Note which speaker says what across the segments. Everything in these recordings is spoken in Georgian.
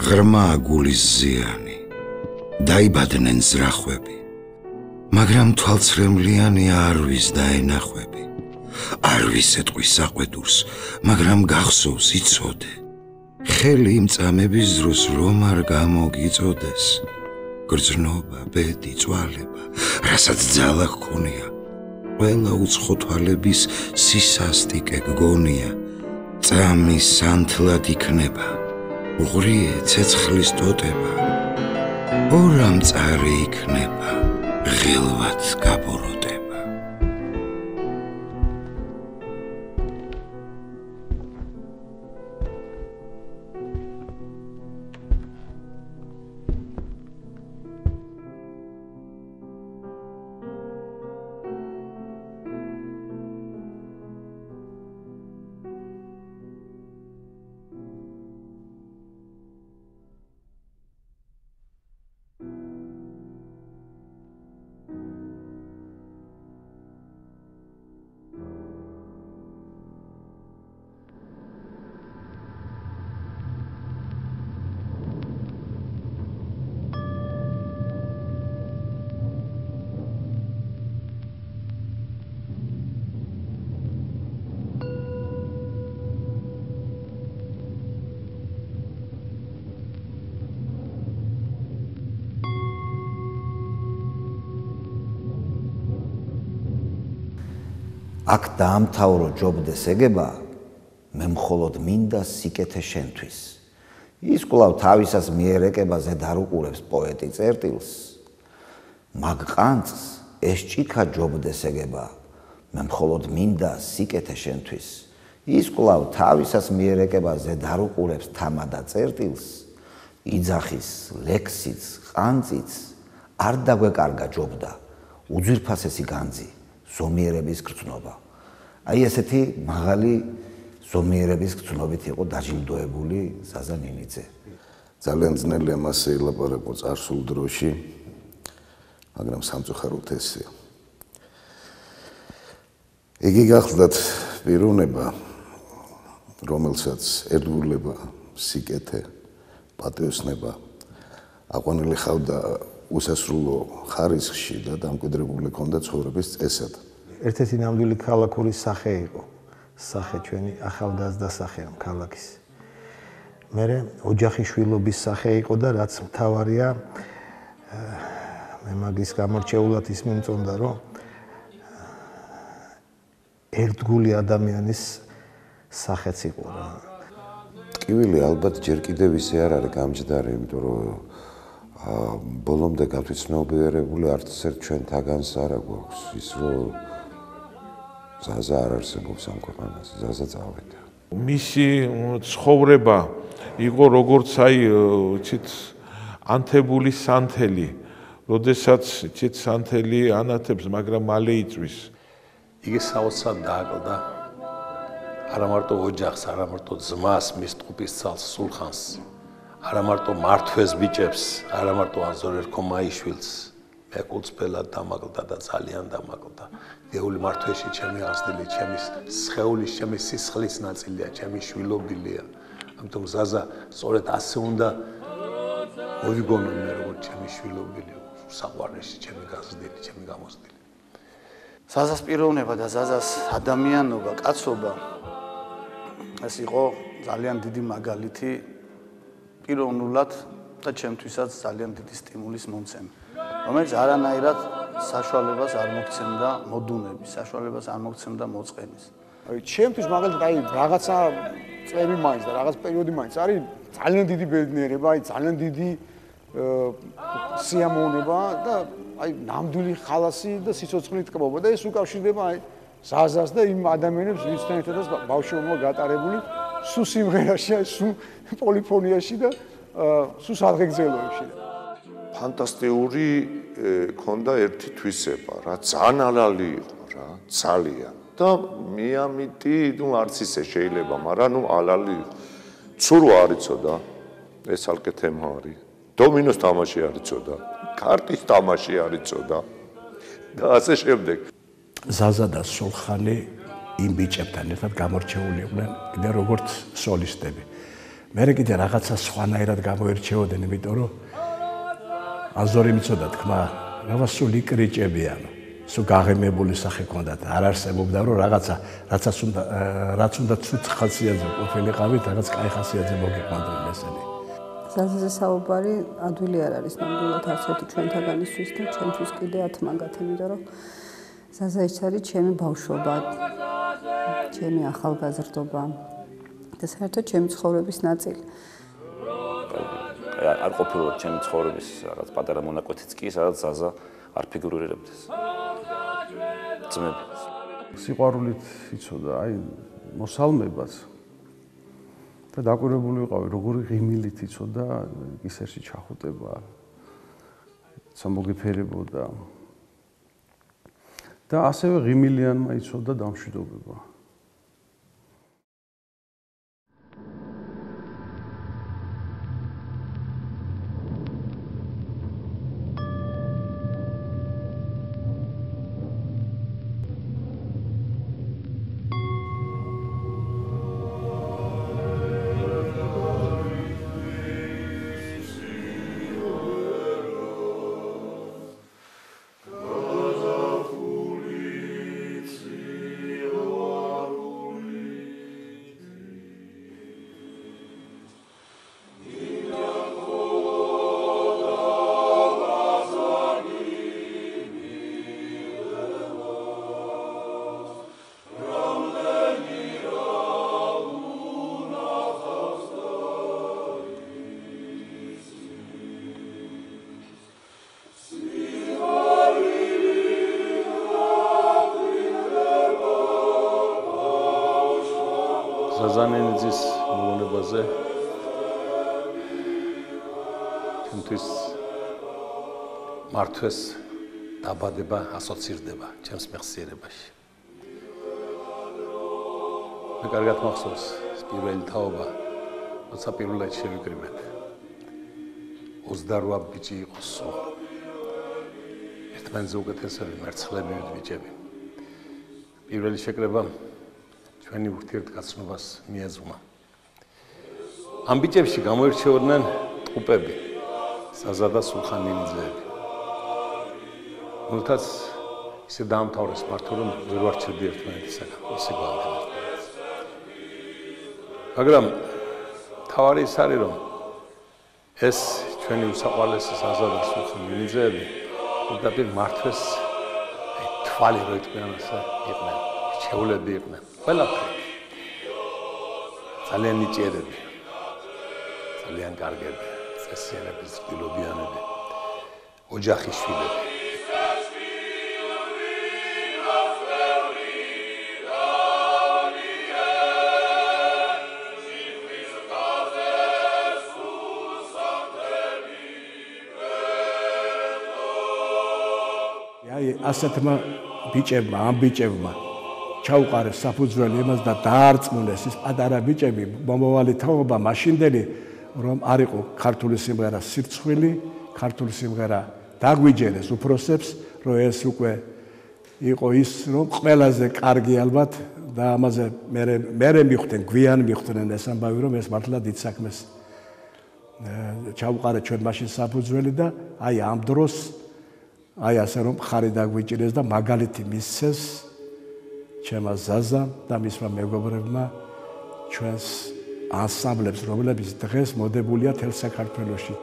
Speaker 1: ღრმა გულის ზიანი დაიბადნენ ზრახვები მაგრამ თვალცრემლიანი არ ვის დაენახვები არ ვის ეტყვის საყვედურს მაგრამ გახსოვს იცოდე ხელი იმ წამების დროს რომ არ გამოგიწოდეს გრძნობა ბედი წვალება რასაც ძალა ჰქონია ყველა უცხო თვალების სისასტიკე გგონია წამის სანთლად იქნება უღრიე ცეცხლის ტოტება ორამწარი იქნება ღილვად გაბოროტება
Speaker 2: აქ დაამთავრო ჯობდეს ეგება, მე მხოლოდ მინდა სიკეთე შენთვის. ის კვლავ თავისას მიერეკება ზედ არ უყურებს პოეტი წერტილს. მაგ ყანწს ეს ჭიქა ჯობდეს ეგება, მე მხოლოდ მინდა სიკეთე შენთვის. ის კვლავ თავისას მიერეკება ზედ არ უყურებს თამადა წერტილს. იძახის ლექსიც, ყანწიც არ დაგვეკარგა ჯობდა, უძვირფასესი განძი. ზომიერების გრძნობა. აი ესეთი მაღალი ზომიერების გრძნობით იყო დაჯილდოებული ზაზა ნინიძე.
Speaker 3: ძალიან ძნელია მასე ელაპარაკო წარსულ დროში, მაგრამ სამწუხაროდ ესეა. იგი გახლდათ პიროვნება, რომელსაც ერთგულება, სიკეთე, პატიოსნება აყვანილი ხავდა უსასრულო ხარისხში და დამკვიდრებული ჰქონდა ცხოვრების წესად.
Speaker 4: ერთ-ერთი ნამდვილი ქალაქური სახე იყო. სახე ჩვენი ახალგაზრდა სახე ამ ქალაქის. მერე ოჯახიშვილობის სახე იყო და რაც მთავარია მე მაგის გამორჩეულად ის მიმწონდა რომ ერთგული ადამიანის სახეც იყო რა.
Speaker 5: ტკივილი ალბათ ჯერ კიდევ ისე არ არის გამჯდარი, იმიტომ რომ ბოლომდე გათვითცნობიერებული არც ერთ ჩვენ თაგანს არ აქვს ის რომ ზაზა არ არსებობს ამ ქვეყანაზე, ზაზა წავიდა.
Speaker 6: მისი ცხოვრება იყო როგორც აი ცით ანთებული სანთელი, როდესაც ცით სანთელი ანათებს, მაგრამ მალე იწვის.
Speaker 7: იგი საოცრად დააკლდა არა მარტო ოჯახს, არა მარტო ძმას, მის ტყუპის ცალს, სულხანს. არა მარტო მართვეს ბიჭებს, არა მარტო ანზორ ერქომაიშვილს, მეკულწფელად დამაკლდა და ძალიან დამაკლდა. გეული მართვეში ჩემი აღზრდილი, ჩემი სხეულის, ჩემი სისხლის ნაწილია, ჩემი შვილობილია. ამიტომ ზაზა სწორედ ასე უნდა მოვიგონო მე როგორც ჩემი შვილობილი, საყვარლეში ჩემი გაზრდილი, ჩემი გამოცდილი.
Speaker 8: ზაზას პიროვნება და ზაზას ადამიანობა, კაცობა ეს იყო ძალიან დიდი მაგალითი პიროვნულად და ჩემთვისაც ძალიან დიდი სტიმულის მომცემი, რომელიც არანაირად საშუალებას არ მოგცემდა მოდუნების, საშუალებას არ მოგცემდა მოწყენის.
Speaker 9: ჩემთვის მაგალითად აი რაღაცა წლები მაინც და რაღაც პერიოდი მაინც არის ძალიან დიდი ბედნიერება, აი ძალიან დიდი სიამოვნება და აი ნამდვილი ხალასი და სიცოცხლით ტკბობა და ეს უკავშირდება აი ზაზას და იმ ადამიანებს, ვინცთან ერთადაც ბავშვობა გატარებული სულ სიმღერაში, სულ პოლიფონიაში და სულ სადღეგრძელოებში.
Speaker 5: ფანტასტიკური ქონდა ერთი თვისება, რა ძალიან ალალი იყო რა, ძალიან. და მე ამიტი, ნუ არც ისე შეიძლება, მაგრამ ნუ ალალი იყო. ცურო არ იცოდა, ეს ალკე თემა არის. დომინოს თამაში არ იცოდა, კარტის თამაში არ იცოდა და ასე შემდეგ.
Speaker 10: ზაზა და სულხანი იმ ბიჭებთან ერთად გამორჩეული იყვნენ კიდე როგორც სოლისტები. მე კიდე რაღაცა სხვანაირად გამოირჩეოდნენ, იმიტომ რომ აზორი მიცოდა თქმა, რაღაც სულ იკრიჭებიან, სულ გაღიმებული სახე ჰქონდათ, არ არსებობდა რომ რაც უნდა ცუდ ხასიათზე ყოფილიყავით, რაღაც კაი ხასიათზე მოგიყვანდნენ ესენი.
Speaker 11: ზაზაზე საუბარი ადვილი არ არის ნამდვილად არც ერთი ჩვენთაგანისთვის და ჩემთვის კიდე 10 მაგათ, იმიტომ რომ ზაზა ის არის ჩემი ბავშვობა, ჩემი ახალგაზრდობა და საერთოდ ჩემი ცხოვრების ნაწილი.
Speaker 12: არ ყოფილა ჩემი ცხოვრების რაღაც პატარა მონაკვეთიც კი, სადაც ზაზა არ ფიგურირებდეს. ძმები.
Speaker 9: სიყვარულით იცოდა, აი მოსალმებას და დაკვირვებული ვიყავი, როგორი ღიმილით იცოდა ისერში ჩახუტება, სამოგიფერებოდა. და ასევე ღიმილიანმა იცოდა დამშვიდობება.
Speaker 7: ზაზანენიძის მოგონებაზე ჩემთვის მართვეს დაბადება ასოცირდება ჩემს მეხსიერებაში. მე კარგად მახსოვს პირველი თაობა, როცა პირველად შევიკრიბეთ. 28 ბიჭი იყო სულ. ერთმანეთზე უკეთესები მერცხლები ბიჭები. პირველი შეკრება ჩვენი ურთიერთგაცნობას მიეძღვნა. ამ ბიჭებში გამოირჩეოდნენ ტყუპები, ზაზა და სულხან ნინიძეები. მულთაც ისე დაამთავრეს მართო, რომ ვერ ვარჩევდი ერთმანეთისაგან, ისე გვამდენ. მაგრამ თავარი ის არის, რომ ეს ჩვენი უსაყვარლესი ზაზა და სულხან ნინიძეები პირდაპირ მართვეს თვალი რო იტყვიან ასე იყვნენ, რჩეულები იყვნენ. ყველაფერი ძალიან ნიჭიერები, ძალიან კარგები, წესიანები, ზრდილობიანები, ოჯახის შვილები.
Speaker 10: ასეთმა ბიჭებმა, ამ ბიჭებმა ჩაუყარეს საფუძველი იმას და დაარწმუნეს ის პატარა ბიჭები მომავალი თაობა მაშინდელი რომ არ იყო ქართული სიმღერა სირცხვილი, ქართული სიმღერა დაგვიჯერეს უფროსებს, რომ ეს უკვე იყო ის რომ ყველაზე კარგი ალბათ და ამაზე მე მიხვდნენ, გვიან მიხვდნენ ეს ამბავი რომ ეს მართლა დიდ საქმეს ჩაუყარეთ ჩვენ მაშინ საფუძველი და აი ამ დროს აი ასე რომ ხარი დაგვიჭირეს და მაგალითი მისცეს ჩემმა ზაზა და მისმა მეგობრებმა ჩვენს ანსამბლებს, რომლებიც დღეს მოდებულია თელ საქართველოში.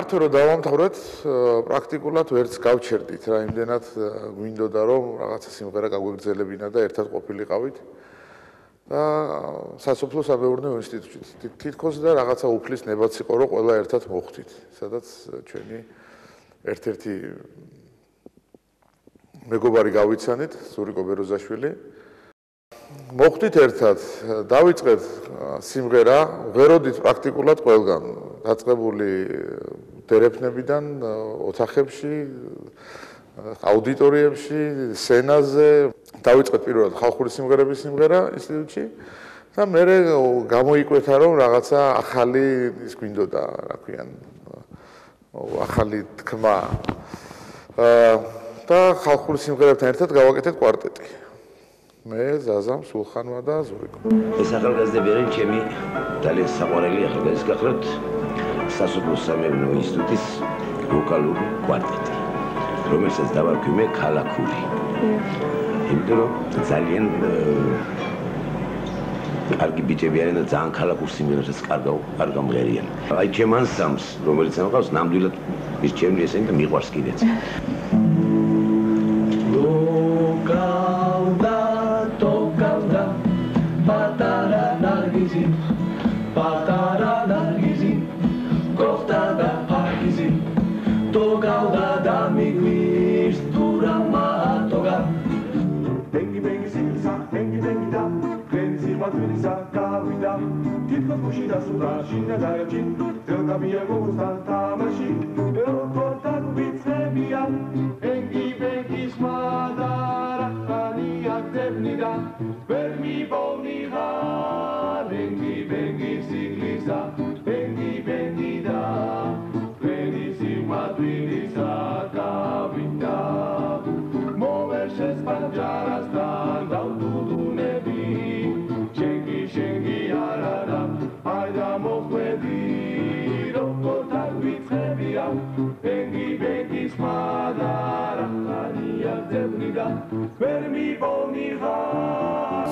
Speaker 5: მარტო რომ დავამთავრეთ, პრაქტიკულად ვერც გავჩერდით რა, იმდენად გვინდოდა რომ რაღაცა სიმღერა გაგვეგრძელებინა და ერთად ყოფილიყავით. და სასოფლო-სამეურნეო ინსტიტუტში თითქოს და რაღაცა უფლის ნებაც იყო რომ ყველა ერთად მოხვდით, სადაც ჩვენი ერთ-ერთი მეგობარი გავიცანით, სურიკო ბეროზაშვილი. მოხვდით ერთად, დავიწყეთ სიმღერა, ვღეროდით პრაქტიკულად ყველგან, დაწყებული დერეფნებიდან, ოთახებში, აუდიტორიებში, სცენაზე. დავიწყეთ პირველად ხალხური სიმღერების სიმღერა ინსტიტუტში და მე გამოიკვეთა რომ რაღაცა ახალი ის გვინდოდა, რა ქვიან, ახალი თქმა. და ხალხური სიმღერებთან ერთად გავაკეთეთ კვარტეტი. მე, ზაზა, სულხანმა და ზურიკო.
Speaker 13: ეს ახალგაზრდები არიან ჩემი ძალიან საყვარელი ახალგაზრდები გახლავთ სასოფლო-სამეურნეო ინსტიტუტის ვოკალური კვარტეტი, რომელსაც დავარქვი მე ქალაქური. იმიტომ რომ ძალიან კარგი ბიჭები არიან და ძალიან ქალაქურ სიმღერასაც კარგ ამღერიან. აი ჩემ ანსამბლს, რომელიც ამყავს, ნამდვილად მირჩევნი ესენი და მიყვარს კიდეც.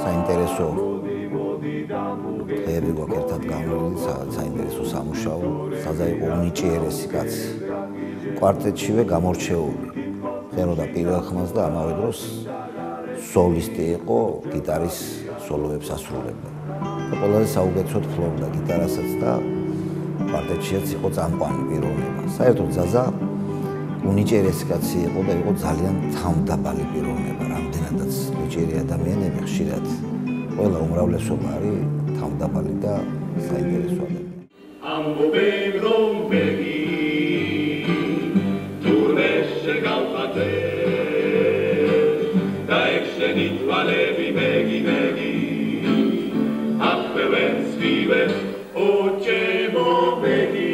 Speaker 2: საინტერესო დღეები გვაქვს ერთად გამოვლილი, საინტერესო სამუშაო, საზა იყო უნიჭიერესი კაცი. კვარტეტშივე გამორჩეული. ხედავდა პირველ ხმას და ამავე დროს სოლისტი იყო, გიტარის სოლოებს ასრულებდა. და ყველაზე საუკეთესოდ ფლობდა გიტარასაც და კვარტეტშიც იყო წამყვანი პიროვნება. საერთოდ ზაზა უნიჭიერესი კაცი იყო და იყო ძალიან თავმდაბალი პიროვნება. რამდენადაც ნიჭიერი ადამიანები ხშირად ყველა უმრავლესობა არის თავმდაბალი და საინტერესო ადამიანი.
Speaker 14: ამბობენ რომ ბეგი თურმეში გავხატე და ექშენი თვალები ბეგი აფევენ სვივენ ოჩემო ბეგი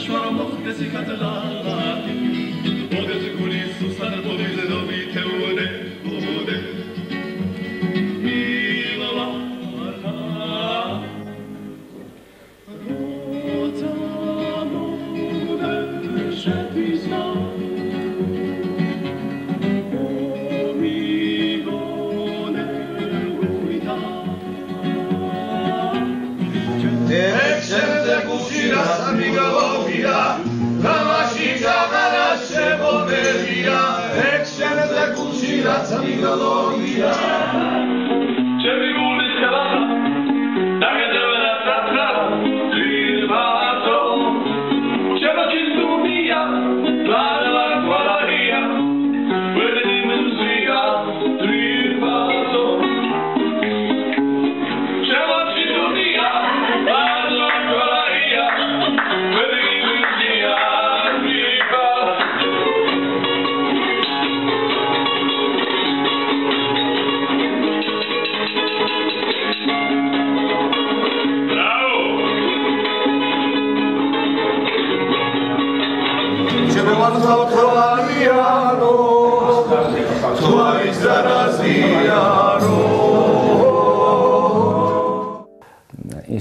Speaker 14: Shwara mochte si katalati, ode zikuli susana, ode zedovi teore.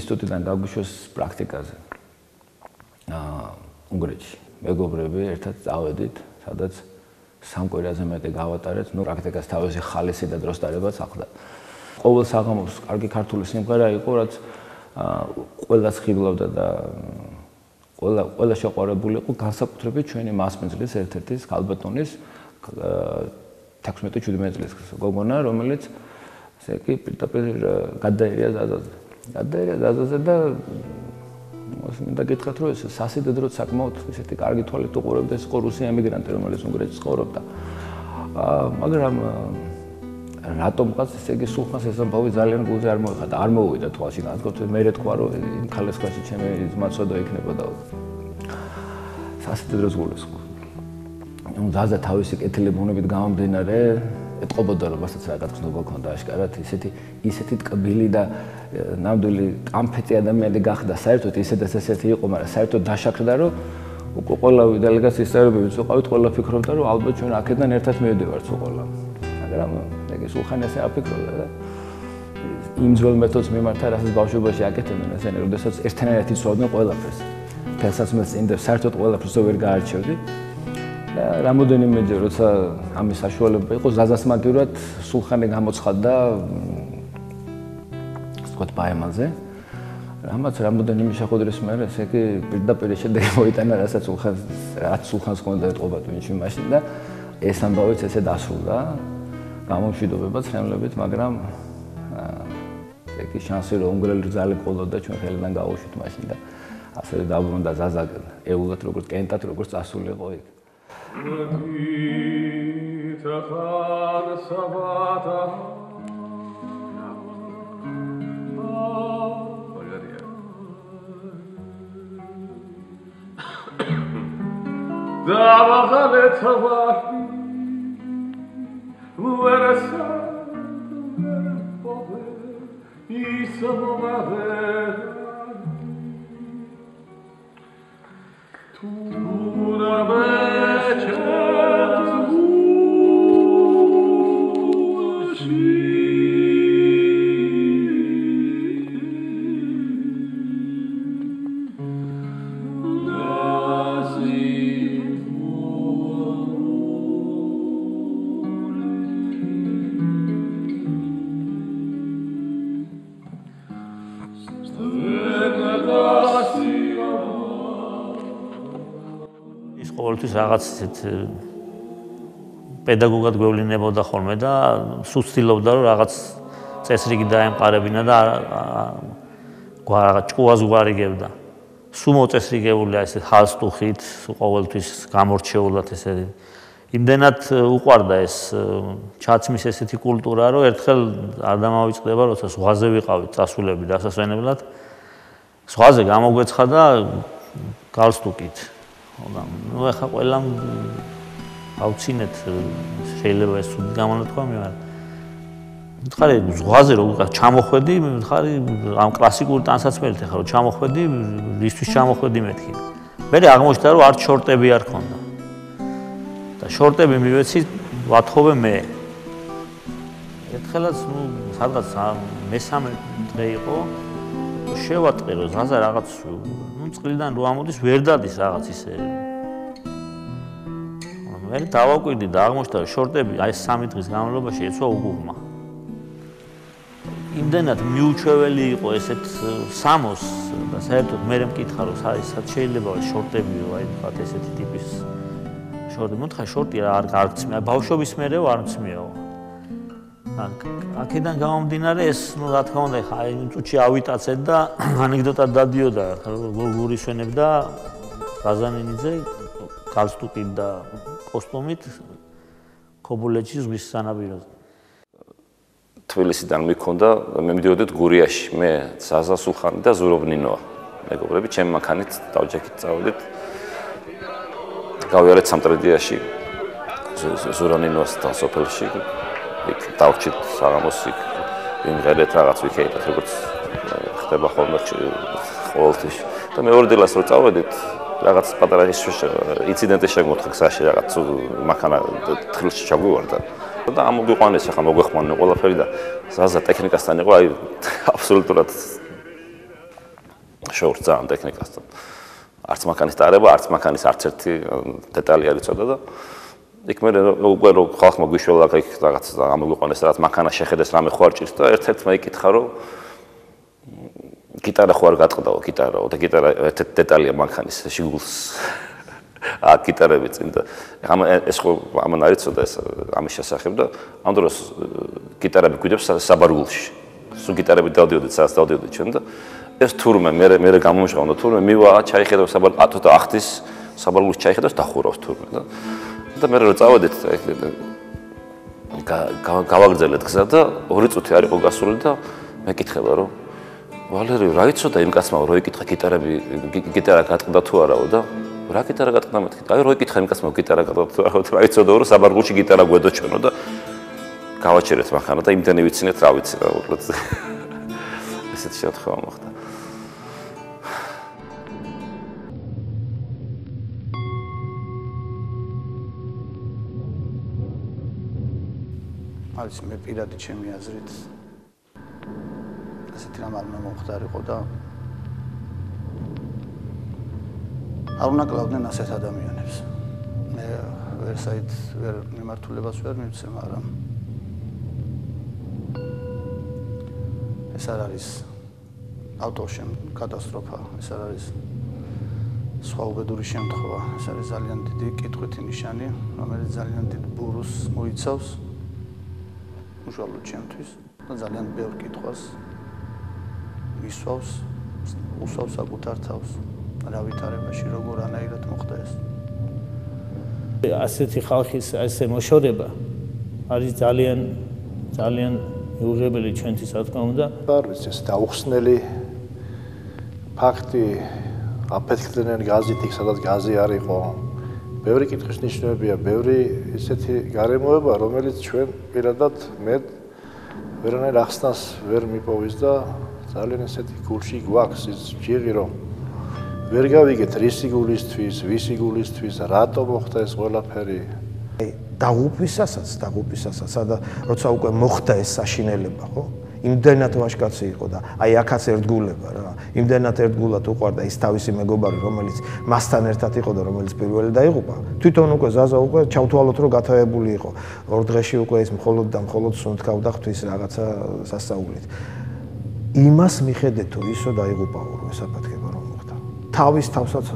Speaker 15: ინსტიტუტიდან გაგვიშვეს პრაქტიკაზე. უნგრეთში. მეგობრები ერთად წავედით, სადაც 3 კვირაზე მეტი გავატარეთ, პრაქტიკას თავისი ხალისი და დროს დარებაც ახლდა. ყოველ საღამოს კარგი ქართული სიმღერა იყო, რაც ყველას ხიბლავდა და ყველა შეყვარებული იყო, განსაკუთრებით ჩვენი მასპინძლის ერთ-ერთი ქალბატონის 16-17 წლის გოგონა, რომელიც ესე იგი პირდაპირ გადაერია ზაზაზე. გადაერია ზაზაზე და მინდა გითხრათ, რომ ეს სასიძედროდ საკმაოდ ისეთი კარგი თვალით უყურებდა, ეს იყო რუსი ემიგრანტი, რომელიც უნგრეთში ცხოვრობდა. მაგრამ რატომღაც ესე იგი სულხანს ეს ამბავი ძალიან გულზე არ მოეხადა, არ მოვიდა თვალში, განსაკუთრებით მე თქვა, რომ იმ ქალეს ქვაში ჩემი ძმაცო და იქნებოდა. სასიძედროს გულისხმობა. ზაზა თავისი კეთილი ბუნებით გამომდინარე ეთყობოდა რომ მასაც რაღაც ხნობა ქონდა აშკარად ისეთი ტკბილი და ნამდვილი კამფეტი ადამიანი გახდა საერთოდ ისეთი იყო მაგრამ საერთოდ დაშაქრდა რომ უკვე ყველა დელეგაციის წევრები ვიყავით ყველა ფიქრობდა რომ ალბათ ჩვენ აქედან ერთად მივდივართ უყოლა მაგრამ ეგ სულხანი ასე აფიქრებდა და იმ ძველ მეთოდს მიმართა რასაც ბავშვობაში აკეთებდნენ ესენი როდესაც ერთანაირად იცვავდნენ ყველაფერს თელსაცმელს წინდებს საერთოდ ყველაფერს ვერ გაარჩევდი რამოდენიმეჯერ როცა ამის საშუალება იყო ზაზას მაგივრად სულხანი გამოცხადდა ვთქვათ ბაემალზე რამაც რამოდენიმე შეხვედრის მერე ესე იგი პირდაპირ შედეგი მოიტანა რასაც სულხანს ჰქონდა ეთყობა ტვინში მაშინ და ეს ამბავიც ესე დასრულდა გამომშვიდობებაც ხელმლებით მაგრამ ეგ შანსი რომ უნგრელი ძალი ყოლოდა ჩვენ ხელიდან გავუშვით მაშინ და ასევე დაუბრუნდა ზაზა ეულად როგორც კენტად როგორც წასულიყო იქ
Speaker 16: ყოველთვის რაღაც ისეთ პედაგოგად გვევლინებოდა ხოლმე და სულ ცდილობდა რომ რაღაც წესრიგი დაემყარებინა და რაღაც ჭკუას გვარიგებდა. სულ მოწესრიგებულია ესე ხალხსტუხით, ყოველთვის გამორჩეულად ესე იმდენად უყვარდა ეს ჩაცმის ესეთი კულტურა რომ ერთხელ არ დამავიწყდება როცა ზღვაზე ვიყავით წასულები დასასვენებლად. ზღვაზე გამოგვეცხადა გალსტუკით. ну ახლა ყველამ ავცინეთ შეიძლება ეს თუდი გამონათქვამი მაგრამ მითხარი ზღვაზე რო ჩამოხვედი მითხარი ამ კლასიკური ტანსაცმელით ახლა რო ჩამოხვედი ისთვის ჩამოხვედი მეთქი მე აღმოჩნდა რომ არც შორტები არ ქონდა და შორტები მივეცი ვათხოვე მე ერთხელაც ну სადღაც მესამე დღე იყო შევატყე რომ ზაზა რაღაც წყლიდან რო ამოდის ვერ დადის რაღაც ისე მე დავაკვირდი და აღმოჩნდა რომ შორტები აი 3 დღის განმავლობაში ეცვა უგუღმა იმდენად მიუჩვეველი იყო ესეთ სამოს და საერთოდ მე მკითხა რომ საერთოდ შეიძლება შორტებიო აი თქვათ ესეთი ტიპის შორტი მოთხა შორტი არ გაცმია ბავშვობის მერე არ მცმიაო აქედან გამომდინარე ეს ну რა თქმა უნდა ხა იმ წუთში ავიტაცეთ და ანეკდოტად დადიოდა გურისვენებდა გაზანინიძე გალსტუკით და კოსტუმით ქობულეთში ზღვის სანაპიროზე
Speaker 12: თბილისიდან მიქონდა მე მიდიოდით გურიაში მე ზაზა სულხანი და ზურობნინოა მეგობრები ჩემ მანქანით დავჯექით წავედით გავიარეთ სამტრედიაში ზურობნინოასთან სოფელში იქ დავჭით საღამოს იქ იმღერეთ რაღაც ვიქეიტად როგორც ხდება ხოლმე ყოველთვის და მეორე დილას რო წავედით რაღაც პატარა ინციდენტი შემოთხა გზაში რაღაც მანქანა თხრილში ჩაგვივარდა და ამოგვიყვანეს ახლა მოგვეხმარნენ ყველაფერი და ზაზა ტექნიკასთან იყო აი აბსოლუტურად შორს ძალიან ტექნიკასთან. არც მანქანის დარება, არც მანქანის არც ერთი დეტალი არ იცოდა და იქ მე უკვე რო ხალხმა გვიშველა იქ რაღაც ამოგვიყვანეს რაღაც მანქანა შეხედეს რამე ხო არ ჭირს და ერთ-ერთ მე იკითხა რომ გიტარა ხო არ გატყდაო გიტარაო და გიტარა ერთ-ერთი დეტალია მანქანის შიგულს გიტარები წინ და ეს ხო ამან არ იცოდა ეს ამის შესახებ და ამ დროს გიტარები გვიდებს საბარგულში სულ გიტარები დავდიოდით სადაც დავდიოდით ჩვენ და ეს თურმე მე გამომჟღავნდა თურმე მივა ჩაიხედავს ათო და ახტის საბარგულში ჩაიხედავს დახურავს თურმე და მე რო წავედით გავაგრძელეთ გზა და 2 წუთი არ იყო გასული და მე კითხება რომ ვალერი რა იცოდა იმ კაცმა რო იკითხა გიტარა გატყდა თუ არაო და რა გიტარა გატყდა მეთქი აი რო იკითხა იმ კაცმა გიტარა გატყდა თუ არაო რა იცოდა რომ საბარგულში გიტარა გვედო ჩვენო და გავაჩერეთ მანქანა და იმდენი ვიცინეთ რა ვიცი რა უბრალოდ ესეთი შემთხვევა მოხდა
Speaker 8: არის მე პირადი ჩემი აზრით ასეთი რამ არ მომხდარიყო და არ უნდა კლავდნენ ასეთ ადამიანებს მე ვერსაით ვერ მიმართულებას ვერ მივცე მაგრამ ეს არ არის ავტოშემ კატასტროფა ეს არ არის სხვა უბედური შემთხვევა ეს არის ძალიან დიდი კითხვითი ნიშანი რომელიც ძალიან დიდ ბურუს მოიცავს უშუალოდ ჩემთვის და ძალიან ბევრ კითხვას მისვავს უსვავს საკუთარ თავს რა ვითარებაში როგორ ანაირად მოხდა ეს
Speaker 16: ასეთი ხალხის ესე მოშორება არის ძალიან ძალიან მიუღებელი ჩვენთვის რა თქმა უნდა
Speaker 10: არ ვიცი ეს დაუხსნელი ფაქტი აფეთქდნენ გაზით იქ სადაც გაზი არ იყო ბევრი კითხვის ნიშნებია ბევრი ისეთი გარემოება რომელიც ჩვენ პირადად მე ვერანაირ ახსნას ვერ მიპოვის და ძალიან ესეთი გულში გვაქვს ის ჯირი რომ ვერ გავიგეთ რისი გულისთვის ვისი გულისთვის რატო მოხდა ეს ყველაფერი
Speaker 4: დაღუპვისასაც და როცა უკვე მოხდა ეს საშინელება ხო იმდენად ვაჟკაცი იყო და აი აქაც ერთგულება რა იმდენად ერთგულად უყვარდა ის თავისი მეგობარი რომელიც მასთან ერთად იყო და რომელიც პირველი დაიღუპა თვითონ უკვე ზაზა უკვე ჩავთვალოთ რომ გათავებული იყო 2 დღეში უკვე ის მხოლოდ და მხოლოდ სუნთქავდა ღვთის რაღაცა სასწაულით იმას მიხედეთ თუ ისო დაიღუპაო რომ ესაფეთქება რომ მოხდა თავის თავსაც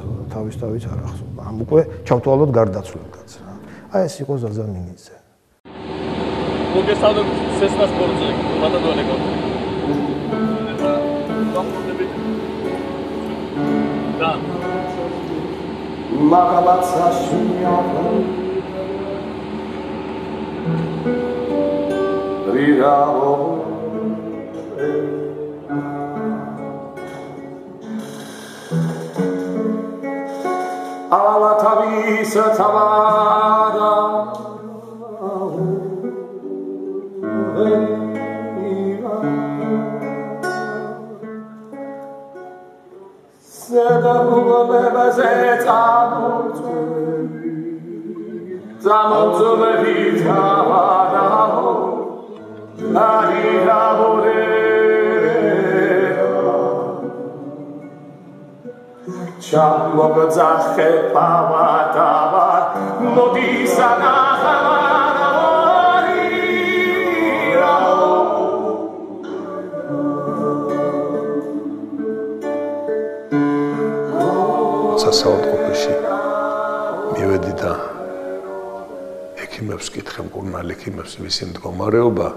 Speaker 4: არ ახსოვდა ამ უკვე ჩავთვალოთ გარდაცვლილ კაცს რა აი ეს იყო ზაზა მინიძე
Speaker 17: მოგესალმებით სესნას პორტზე ბატონო და
Speaker 18: მაგალაცა შუნიაო რიაო ალა თავის თავადა Seda ubebe zamotwe vitavadaho arihavore Chamogzache pavatava modisana
Speaker 7: სასაუბრში მივედი და ექიმებს კითხე მკურნალ ექიმებს ვისი მდგომარეობა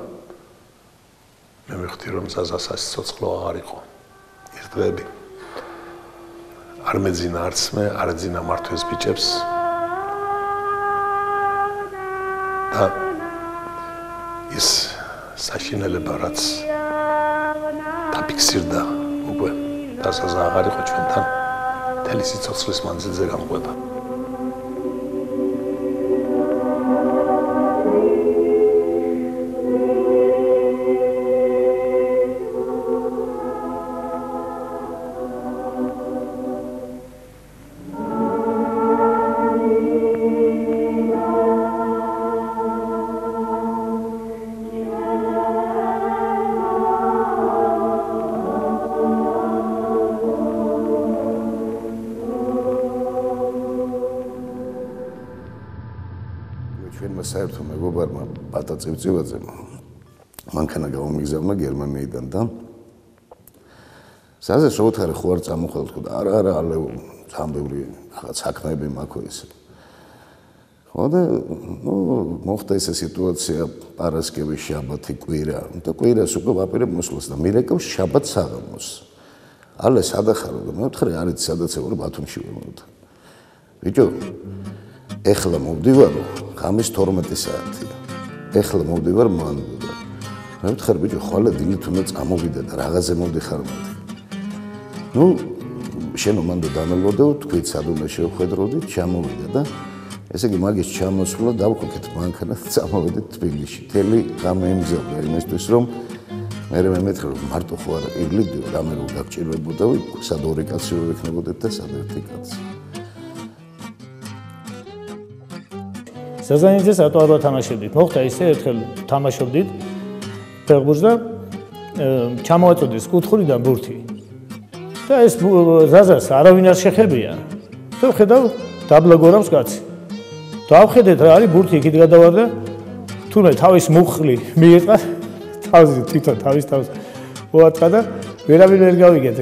Speaker 7: მე მივხვდი რომ ზაზას სიცოცხლე აღარ იყო ის დღეები არ მეძინა არც მე არ ეძინა მართვეს ბიჭებს და ის საშინელება რაც დაფიქსირდა უკვე ზაზა აღარ იყო ჩვენთან თელი სიცოცხლის მანძილზე გამყვება.
Speaker 3: საერთო მეგობარმა ბატა წივწივაძემ მანქანა გამომიგზავნა გერმანიიდან და საზეს რო უთხარი ხო არ წამოხვალ თქო და არა ალეო ძალიან ბევრი რაღაც საქმეები მაქვს ესე ხო და მოხდა ესე სიტუაცია პარასკევი შაბათი კვირა და კვირას უკვე ვაპირებ მოსვლას და მირეკავს შაბათ საღამოს ალე სადახარო და მე ვთხრე არით სადაც ვარ ბათუმში ვარ მოვიდა ბიჭო ეხლა მოვდივარო ღამის 12 საათია ეხლა მოვდივარ მანდო მე ვთხრე ბიჭო ხვალე დილით უნდა წამოვიდე და რაღაცე მოვდიხარ მოდი ნუ შენ მანდო დამელოდო თქვით სად უნდა შევხედროდი ჩამოვიდა და ესე იგი მაგის ჩამოსვლა დავქოქეთ მანქანა და წამოვიდეთ თბილისში თელი ღამე იმგზავნა იმისთვის რომ მე მეთქე რომ მარტო ხო არა ივლიდიო რამე რომ დაგჭირვებოდა სად ორი კაცი ვექნებოდეთ და სად ერთი კაცი
Speaker 19: საზანიძეს ატვარვა თამაშობდით მოხდა ისე ერთხელ თამაშობდით ფეხბურთს და ჩამოაწოდეს კუთხურიდან ბურთი და ეს ზაზას არავინ არ შეხებია და ვხედავ დაბლა გორავს კაცი დავხედეთ რა არის ბურთი იქით გადავარ და თუნე თავის მუხლი მიეწყა თავზე თვითონ თავის თავს მოაწყა და ვერავინ ვერ გავიგეთ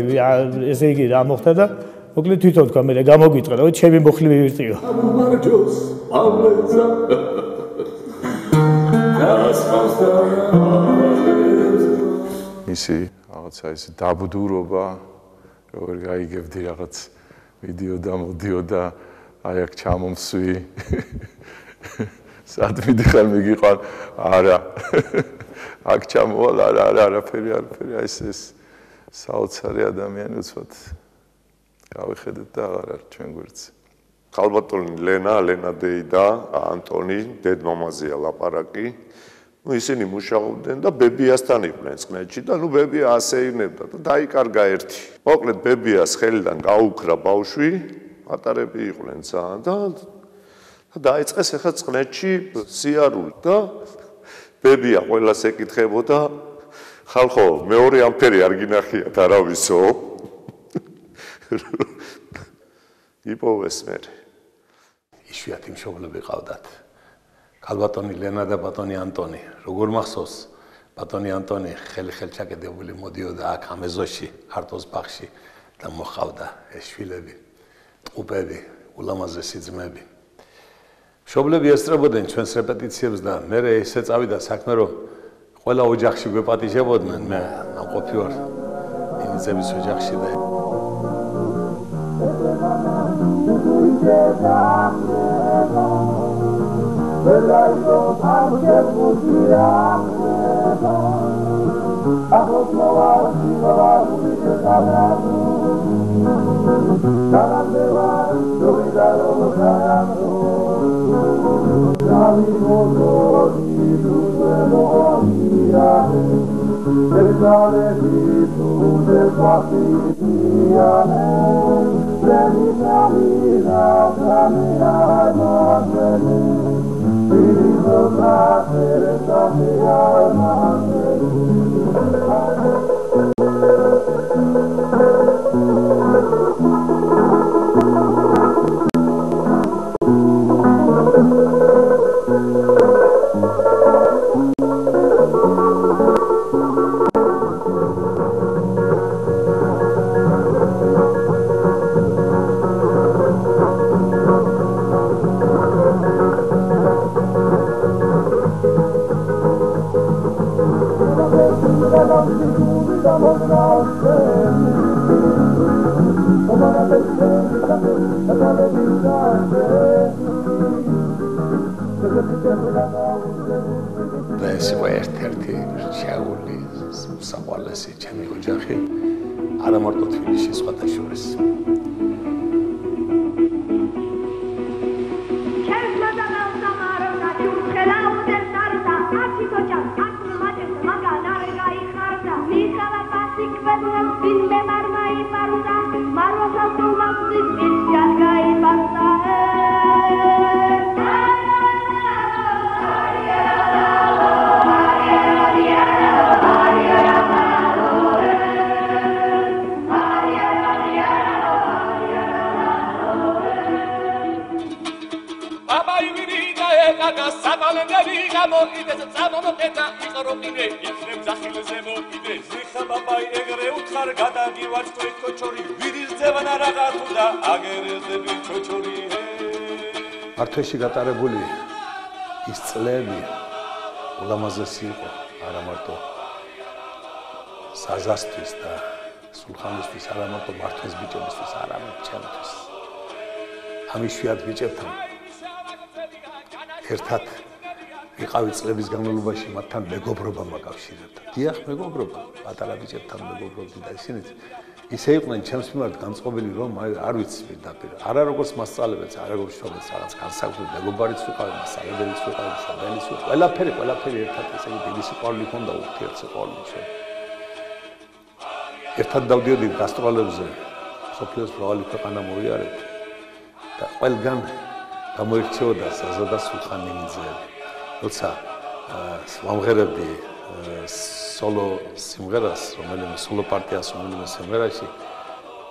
Speaker 19: ესე იგი რა მოხდა და მოკლედ თვითონ თქვა მე გამოგვიწყდა რა ჩემი მუხლი მივირწიო
Speaker 18: მარჯოს პავლეცა
Speaker 6: ისი რაღაცა ეს დაბდურობა როგორ გაიგებდი რაღაც ვიდეო და მოდიოდა აი აქ ჩამომსვი სად მიდიხარ მიგიყვან არა აქ ჩამოვალ არაფერი ეს საოცარი ადამიანი უცბად გავიხედეთ და აღარ არის ჩვენ გვერდზე
Speaker 5: ქალბატონი ლენა დეი და ანტონი დედმამაზია ლაპარაკი ну ისინი მუშაობდნენ და ბებიასთან იყვნენ წყნეთში და ბებია ასეირნებდა და დაიკარგა ერთი მოკლედ ბებიას ხელიდან გაუქრა ბავშვი ატარები იყვნენ ძალიან და დაიწყეს ახლა წყნეთში სიარული და ბებია ყველას ეკითხებოდა ხალხო მეორე ამფერი არ გინახიათ არავისო იპოვეს მე
Speaker 7: იშვიათი მშობლები ყავდათ ქალბატონი ლენა და ბატონი ანტონი როგორ მახსოვს ბატონი ანტონი ხელჩაკედებული მოდიოდა აქ ამ ეზოში არტოს ბაღში და მოხავდა ეს შვილები ტყუპები ულამაზესი ძმები მშობლები ესწრებოდნენ ჩვენს რეპეტიციებს და მე ესე წავიდა საქმე რომ ყველა ოჯახში გვეპატიჟებოდნენ მე ამ ყოფი ვარ ინიძების ოჯახში და ეს იყო ერთ-ერთი შეეული საყვარლესი ჩემი ოჯახი არა მარტო თბილისში სხვათა შორის
Speaker 18: Satale
Speaker 14: აკიდეს წამომოკედა იყროპინე იქნებ ძახილზე მოკიდე ზიხაბაბაი ეგრე უთხარ გადაგივარ თქვენ კოჩორი ვირის ძევნა რაღა თუ და აგერეზები ჩოჩორი
Speaker 7: მართვეში გატარებული ის წლები ულამაზესი იყო არა მარტო საზასთვის და სულხანისთვის არა მარტო მართვეს ბიჭებისთვის არამედ ჩემთვის ამ იშვიათ ბიჭებთან ერთად ვიყავი წლების განმავლობაში მათთან მეგობრობა მაკავშირებდა დიახ მეგობრობა პატარა ბიჭებთან მეგობრობდი და ისინიც ისე იყვნენ ჩემს მიმართ განწყობილი რომ არ ვიცი პირდაპირ არა როგორც მასწავლებელს არა როგორც მშობელს რაღაც განსაკუთრებული მეგობარიც ვიყავი მასწავლებელიც ვიყავი მშობელიც ვიყავი ყველაფერი ერთად ესე იგი დიდი სიყვარული ჰქონდა ურთიერთსიყვარული ჩვენ ერთად დავდიოდით გასტროლებზე სოფლიოს მრავალი ქვეყანა მოვიარეთ და ყველგან გამოირჩეოდა ზაზა და სულხანინიძეები როცა ვამღერებდი სოლო სიმღერას რომელიმე სოლო პარტიას რომელიმე სიმღერაში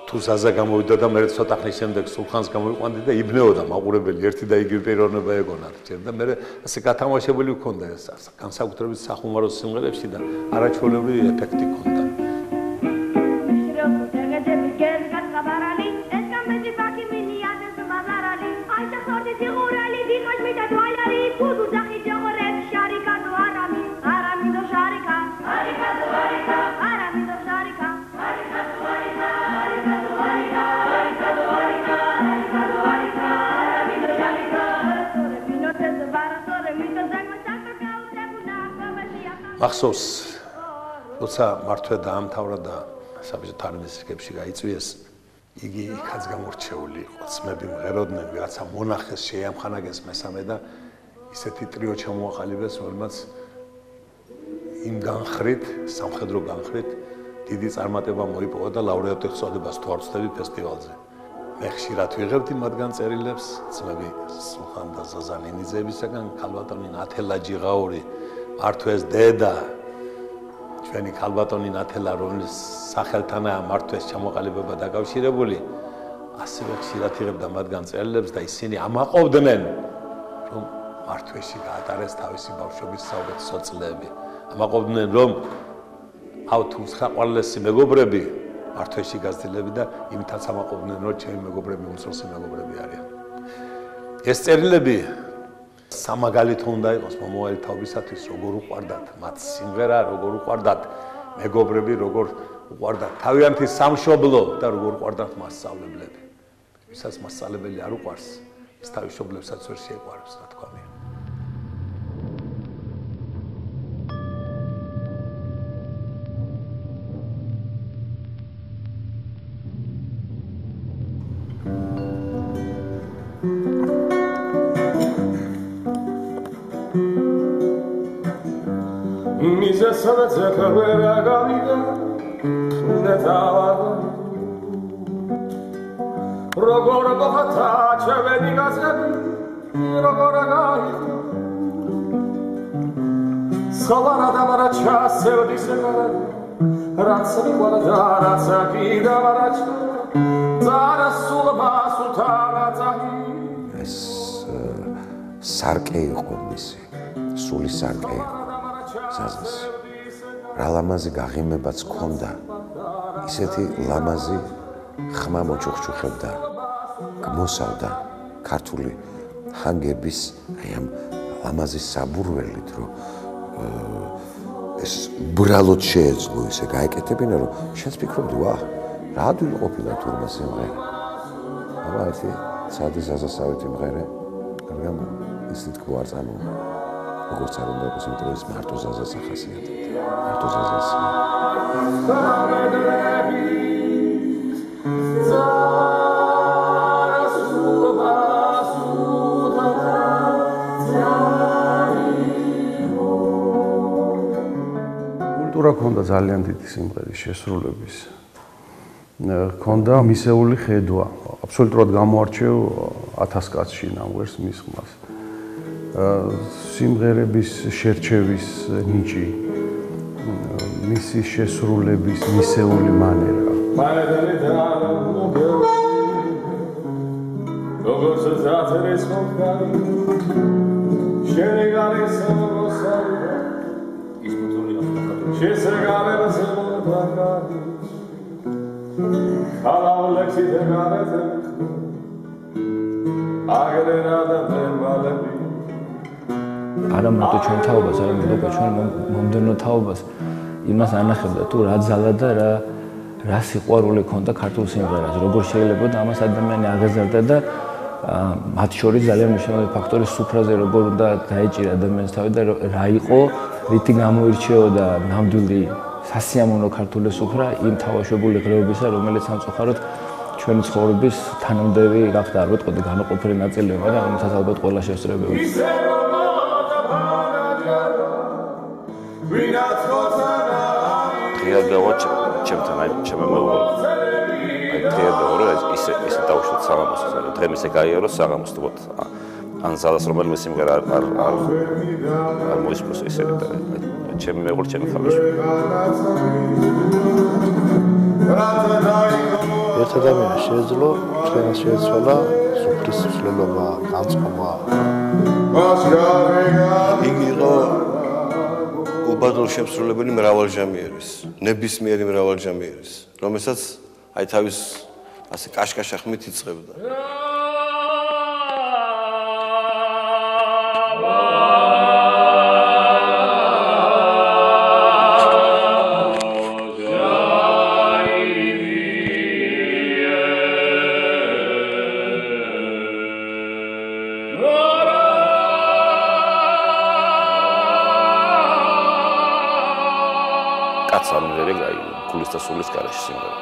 Speaker 7: თუ ზაზა გამოვიდა და მე ცოტა ხნის შემდეგ სულხანს გამოვიყვანდი და იბნეოდა მაყურებელი ერთი და იგივე პიროვნება ეგონათ ჯერ და მე ასე გათამაშებული ვქონდა ეს განსაკუთრებით სახუმარო სიმღერებში და არაჩვეულებრივი ეფექტი ჰქონდა მახსოვს როცა მართვე დაამთავრა და საბჭოთა არმიის რიგებში გაიწვიეს იგი იქაც გამორჩეული იყო ძმები მღეროდნენ ვიღაცა მონახეს შეამხანაგეს მესამე და ისეთი ტრიო ჩამოაყალიბეს რომელმაც იმ განხრით სამხედრო განხრით დიდი წარმატება მოიპოვა და ლაურეატის წოდებას თუ არ ვწდები ფესტივალზე მე ხშირად ვიღებდი მათგან წერილებს ძმები სულხან და ზაზა ნინიძეებისაგან ქალბატონი ნათელა ჯიღაური მართვეს დედა ჩვენი ქალბატონი ნათელა რომლის სახელთანაა მართვეს ჩამოყალიბება დაკავშირებული ასევე ხშირად იღებდა მათგან წერილებს და ისინი ამაყობდნენ რომ მართვეში გაატარეს თავისი ბავშვობის საუკეთესო წლები ამაყობდნენ რომ ავთ უსხაყვალესი მეგობრები მართვეში გაზრდილები და იმითაც ამაყობდნენ რომ ჩემი მეგობრები უმცროსი მეგობრები არიან ეს წერილები სამაგალითო უნდა იყოს მომავალი თაობისათვის როგორ უყვარდათ მათ სიმღერა როგორ უყვარდათ მეგობრები როგორ უყვარდათ თავიანთი სამშობლო და როგორ უყვარდათ მასწავლებლები ვისაც მასწავლებელი არ უყვარს ის თავის მშობლებსაც ვერ შეეყვარებს რა თქვა მე
Speaker 18: Mizesavetse kavera gavida netava Rogora bohata chavedi gazebi Rogora gahi Salara damara chasevdi segara Ratsani warada ratsaki damara cha Zara sulba sultana zahi
Speaker 1: Es sarke იყო მისი სული sarke იყო ზაზას რა ლამაზი გაღიმებაც ჰქონდა ისეთი ლამაზი ხმა მოჩუხჩუხებდა გმოსავდა ქართული ჰანგების აი ამ ლამაზი საბურველით რომ ეს ბრალოდ შეეძლო ისე გაეკეთებინა რომ შენს ფიქრობდი ვა რა ადვილი ყოფილა თურმე სიმღერა აბა ესე სადი ზაზასავით იმღერე რადგან ისეთ გვარ წამოვა როგორც არ უნდა იყოს იმიტომ ის მარტო ზაზას ახასიათებდა მარტო ზაზას
Speaker 10: კულტურა ქონდა ძალიან დიდი სიმღერის შესრულების ქონდა მისეული ხედვა აბსოლუტურად გამოარჩევ 1000 კაცში ნამღერს მის ხმას სიმღერების შერჩევის ნიჭი მისი შესრულების მისეული მანერა როგორც ზაწერის ხომქარი შენ გარის
Speaker 15: არა მარტო ჩვენ თაობას, არამედ უკვე ჩვენ მომდევნო თაობას იმას ანახებდა თუ რა ძალა და რა სიყვარული ქონდა ქართულ სიმღერას, როგორ შეიძლება და ამას ადამიანი აღეზარდა და მათ შორის ძალიან მნიშვნელოვანი ფაქტორი სუფრაზე როგორ უნდა დაეჭირა ადამიანის თავი და რა იყო, რითი გამოირჩეოდა ნამდვილი სასიამოვნო ქართული სუფრა იმ თავაშვებული ღრეობისა, რომელიც სამწუხაროდ ჩვენი ცხოვრების თანამდები გახდა, არ ვეტყოდი განუყოფელი ნაწილი, მაგრამ რომელსაც ალბათ ყველა შესწრებები.
Speaker 12: დღეა გავა ჩემთან აი შემემეულო. აი დღეა გავა ისე დავუშვით საღამოს, დღემ ისე გაიარო საღამოს თქო. ან ზალას რომელიმე სიმღერა არ მოისმოს ისე და ჩემი მეღორ ჩემი ხალხი.
Speaker 8: ერთ ადამიანს შეეძლო, ჩვენს შეეცვალა სუფრის ცვლილობა, განწყობა.
Speaker 20: იგი იყო უბადლო შემსრულებელი მრავალჟამიერის, ნებისმიერი მრავალჟამიერის, რომელსაც აი თავის ასე კაშკაშა ხმით იწყებდა.
Speaker 12: გულის და სულის გარეშე სიმღერა.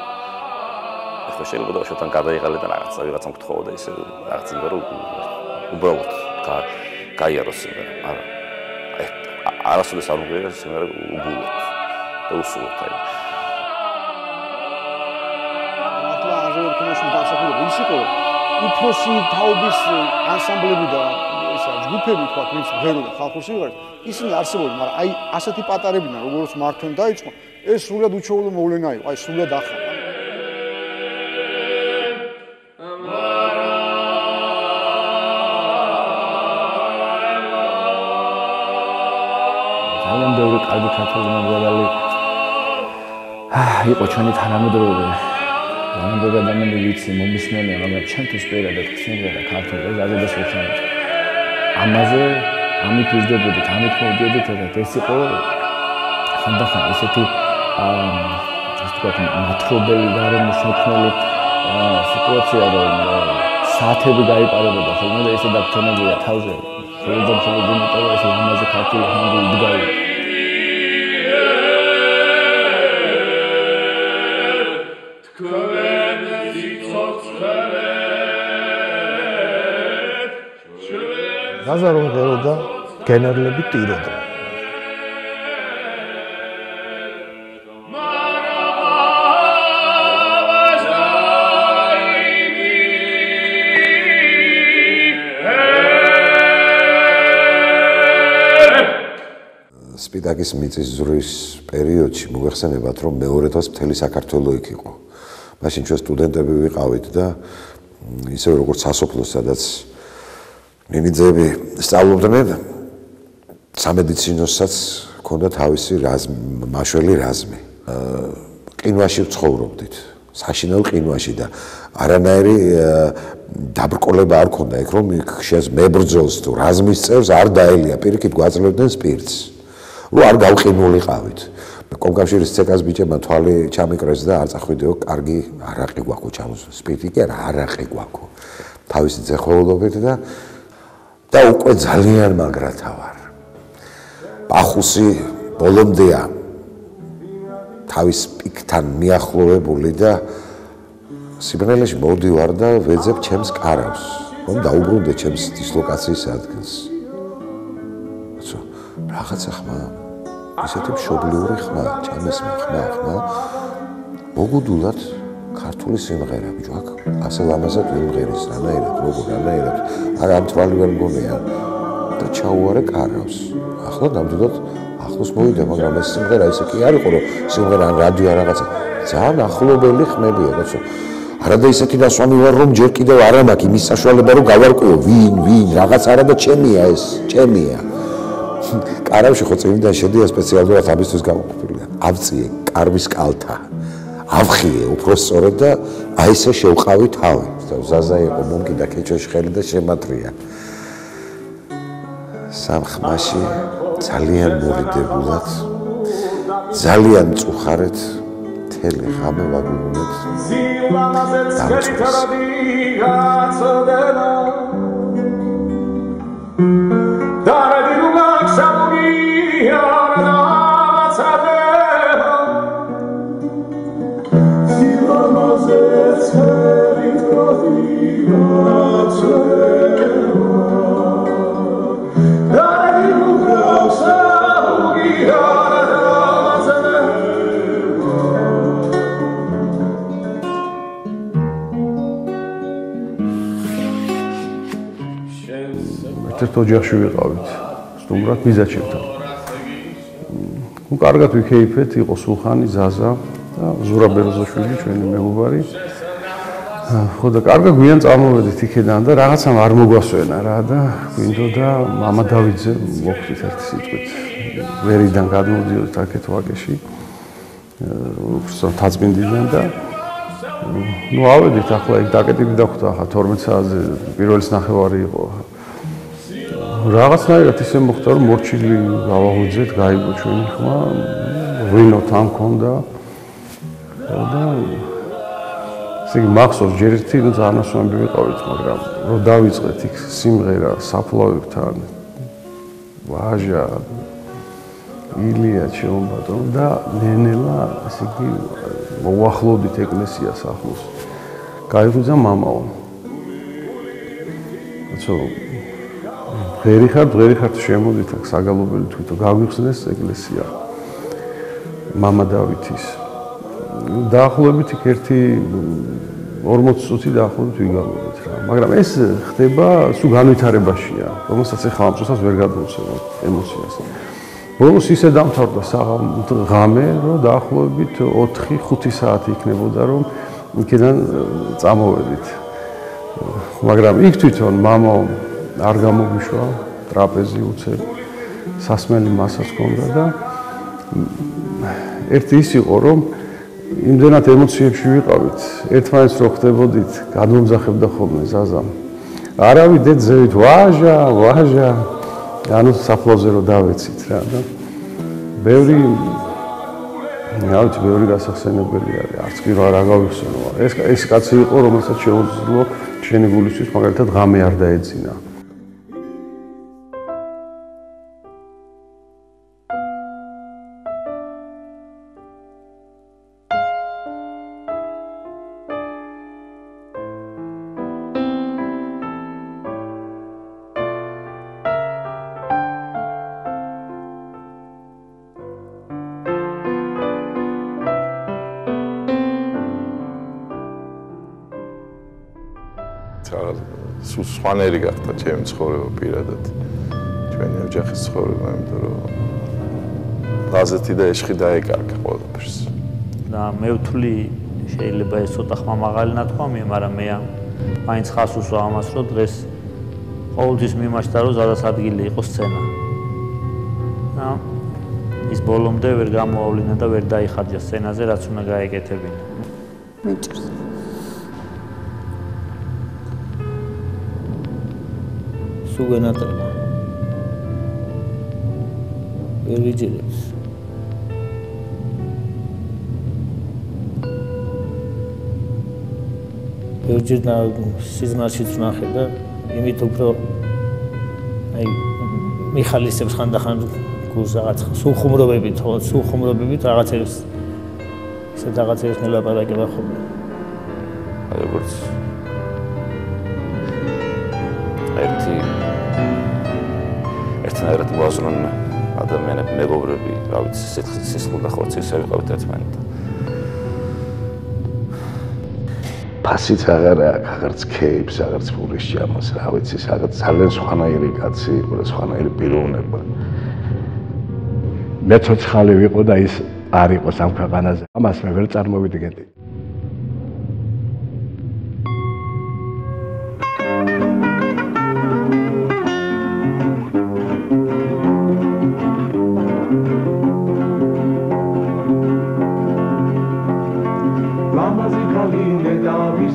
Speaker 12: ახლა შეიძლება და შოთან გადაიღალე და რაღაცამ გთხოვდა ისე რაღაც სიმღერა უბრალოდ გაიარო სიმღერა. არა. აი არასოდეს არ მღერა სიმღერა უგულად და უსულოდ აი.
Speaker 9: მართლა აღარ ქონაში დასახულება ის იყო, უფროსი თაობის ანსამბლები და ისა ჯგუფები თქვა, ვინც მღეროდა ხალხურ სიმღერას, ისინი არსებობდნენ, მაგრამ აი ასეთი პატარებიდან როგორც მართვენ დაიწყო ეს სულად უჩვეულო მოვლენა იყო, აი სულად ახლა.
Speaker 15: ძალიან ბევრი კარგი ქართული მომღერალი იყო ჩვენი თანამედროვე. ძალიან ბევრი ადამიანი ვიცი, მომისმენია, მაგრამ ჩემთვის პირადად სიმღერა ქართული ზადებას ვიხსენებ. ამაზე ამით ვიზრდებოდით, ამით მოვიდოდით, ეს იყო ხანდახან ესეთი ასე ვთქვათ, მათრობელი გარემო შექმნილი სიტუაცია, რომ საათები გაიპარებოდა ხოლმე და ესე დაგჩვენებია თავზე. ხოლმე და მხოლოდ იმიტომ, რომ ეს ამაზე ქართული ჰამბი იდგავი.
Speaker 4: ზაზა რომ ღეროდა, გენერლები ტიროდნენ.
Speaker 1: სპიტაკის მიწისძვრის პერიოდში მოიხსენებათ, რომ მეორე თვას მთელი საქართველო იქ იყო. მაშინ ჩვენ სტუდენტები ვიყავით და ისე როგორც სასოფლოს, სადაც ნინიძეები სწავლობდნენ, სამედიცინოსაც ჰქონდა თავისი მაშველი რაზმი. ყინვაში ვცხოვრობდით, საშინელ ყინვაში და არანაირი დაბრკოლება არ ჰქონდა იქ, რომ შენს მებრძოლს თუ რაზმის წევრს არ დაელია, პირიქით გვაძლევდნენ სპირტს. რო არ გავყინულიყავით. კომკავშირის ცეკას ბიჭებმა თვალი ჩამიკრეს და არ წახვიდეო, კარგი არაყი გვაქვს ჩამოს. სპირტი კი არა, არაყი გვაქვს. თავისი ძეხოვლობით და უკვე ძალიან მაგრათა ვარ. პახუსი ბოლომდეა თავის პიკთან მიახლოვებული და სიბნელეში მოვდივარ და ვეძებ ჩემს კარავს. რომ დაუბრუნდე ჩემს დისლოკაციის ადგილს. რაღაცა ხმა, ისეთი მშობლიური ხმა, ჩამესმა ხმა, მოგუდულად ქართული სიმღერა, ბიჭო, აქ ასე ლამაზად ვიმღერის, რანაირად, რანაირად, არა ამ თვალი ვერ მგონია და ჩაუვარე კარავს. ახლა ნამდვილად ახლოს მოვიდა, მაგრამ ეს სიმღერა ისე კი არ იყო, რომ სიმღერა ან რადიო რაღაცა, ძალიან ახლობელი ხმებია, კაცო. არა და ისეთი დასვამი ვარ, რომ ჯერ კიდევ არ მაქვს იმის საშუალება, რომ გავარკვიო, ვინ, რაღაც არა და ჩემია ეს, ჩემია. კარავში ხო წინიდან შედია სპეციალურად ამისთვის გამოყოფილია. ავწიე კარვის კალთა. ავხიე უფრო სწორად და აი ესე შევყავი თავი. ზაზა იყო მომკიდა ქეჩოში ხელი და შემატრია. სამხმაში ძალიან მორიდებულად, ძალიან მწუხარეთ მთელი ღამე ვაგვიგუნეთ დამწვეს.
Speaker 21: ერთ ოჯახში ვიყავით, სტუმრად მიზაჩებთან. ნუ კარგად ვიქეიფეთ, იყო სულხანი, ზაზა და ზურაბ ბეროზაშვილი, ჩვენი მეგობარი. ხო და კარგად გვიან წამოვედით იქედან და რაღაცამ არ მოგვასვენა რა და გვინდოდა მამა დავიძე მოხვდით ერთი სიტყვით. ვერიდან გადმოდიოდით აქეთ ვაკეში. უბრალოდ თაწმინდიდან და ნუ ავედით ახლა იქ დაკეტილი დახვდა ახლა 12 საათზე პირველის ნახევარი იყო. რაღაცნაირად ისე მოხდა რომ მორჩილი გავაღვიძეთ, გაიგო ჩვენი ხმა, ღვინო თან მქონდა და ისე მახსოვს ჯერ ერთი ნუ ძალიან ასვამები ვიყავით, მაგრამ რომ დავიწყეთ იქ სიმღერა საფლავებთან ვაჟა ილია ჩეუბატო და ნენელა ესე იგი მოვახლოვდით ეკლესიას ახლოს. გაიღვიძა მამაო.აცო ღერი ხართ შემოდით აქ საგალობელი თვითო გავიხსნეს ეკლესია მამა დავითის დაახლოებით იქ ერთი 40 წუთი დაახლოებით ვიგავით რა მაგრამ ეს ხდება სულ განვითარებაშია რომელსაც ახლა ამ წუთას ვერ გადმოვცემ ემოციას ბოლოს ისე დამთავრდა ღამე რომ დაახლოებით 4-5 საათი იქნებოდა რომ იქიდან წამოვედით მაგრამ იქ თვითონ მამა არ გამოგიშვა ტრაპეზი უცებ სასმელი მასაც ჰქონდა და ერთი ის იყო რომ იმდენად ემოციებში ვიყავით ერთმანეთს რო ხდებოდით გადმომძახებდა ხოლმე ზაზამ არავი დედზევით ვაჟა ანუ საფლავზე რო დავეცით რა და ბევრი გასახსენებელი არის არც კი რა გავიხსენო ეს კაცი იყო რომელსაც შეუძლო ჩვენი გულისთვის მაგალითად ღამე არ დაეძინა სხვანაირი გახდა ჩემი ცხოვრება პირადად ჩვენი ოჯახის ცხოვრება იმიტომ რომ გაზეთი და ეშხი დაეკარგა ყველაფერს
Speaker 16: და მე ვთვლი შეიძლება ეს ცოტა ხმამაღალი ნათქვა მაგრამ მე მაინც ხას უსვა ამას რომ დღეს ყოველთვის მიმაჩნდა რომ სადაც ადგილი იყო სცენა და ის ბოლომდე ვერ გამოავლინა და ვერ დაიხარჯა სცენაზე რაც უნდა გაეკეთებინა
Speaker 11: მიჭირს სუგენატრება ვერ ვიჯერებს ვერჯერ სიზმარშიც ვნახე და იმით უფრო აი მიხალისებს ხანდახან გულს რაღაც სულ ხუმრობებით რაღაცებს ისე რაღაცებს მელაპარაკება ხოლმე
Speaker 12: აი როგორც ერთნაირად მოაზრონ ადამიანები, მეგობრები, რა ვიცი, სისხლი და ხორცი ისე ვიყავით ერთმანეთთან.
Speaker 3: ფასიც აღარ აქვს, აღარც ქეიფს, აღარც ფულის ჭამას, რა ვიცი, რაღაც ძალიან სხვანაირი კაცი იყო და სხვანაირი პიროვნება.
Speaker 10: მე ცოცხალი ვიყო და ის არ იყო სამ ქვეყანაზე. ამას მე ვერ წარმოვიდგენდი.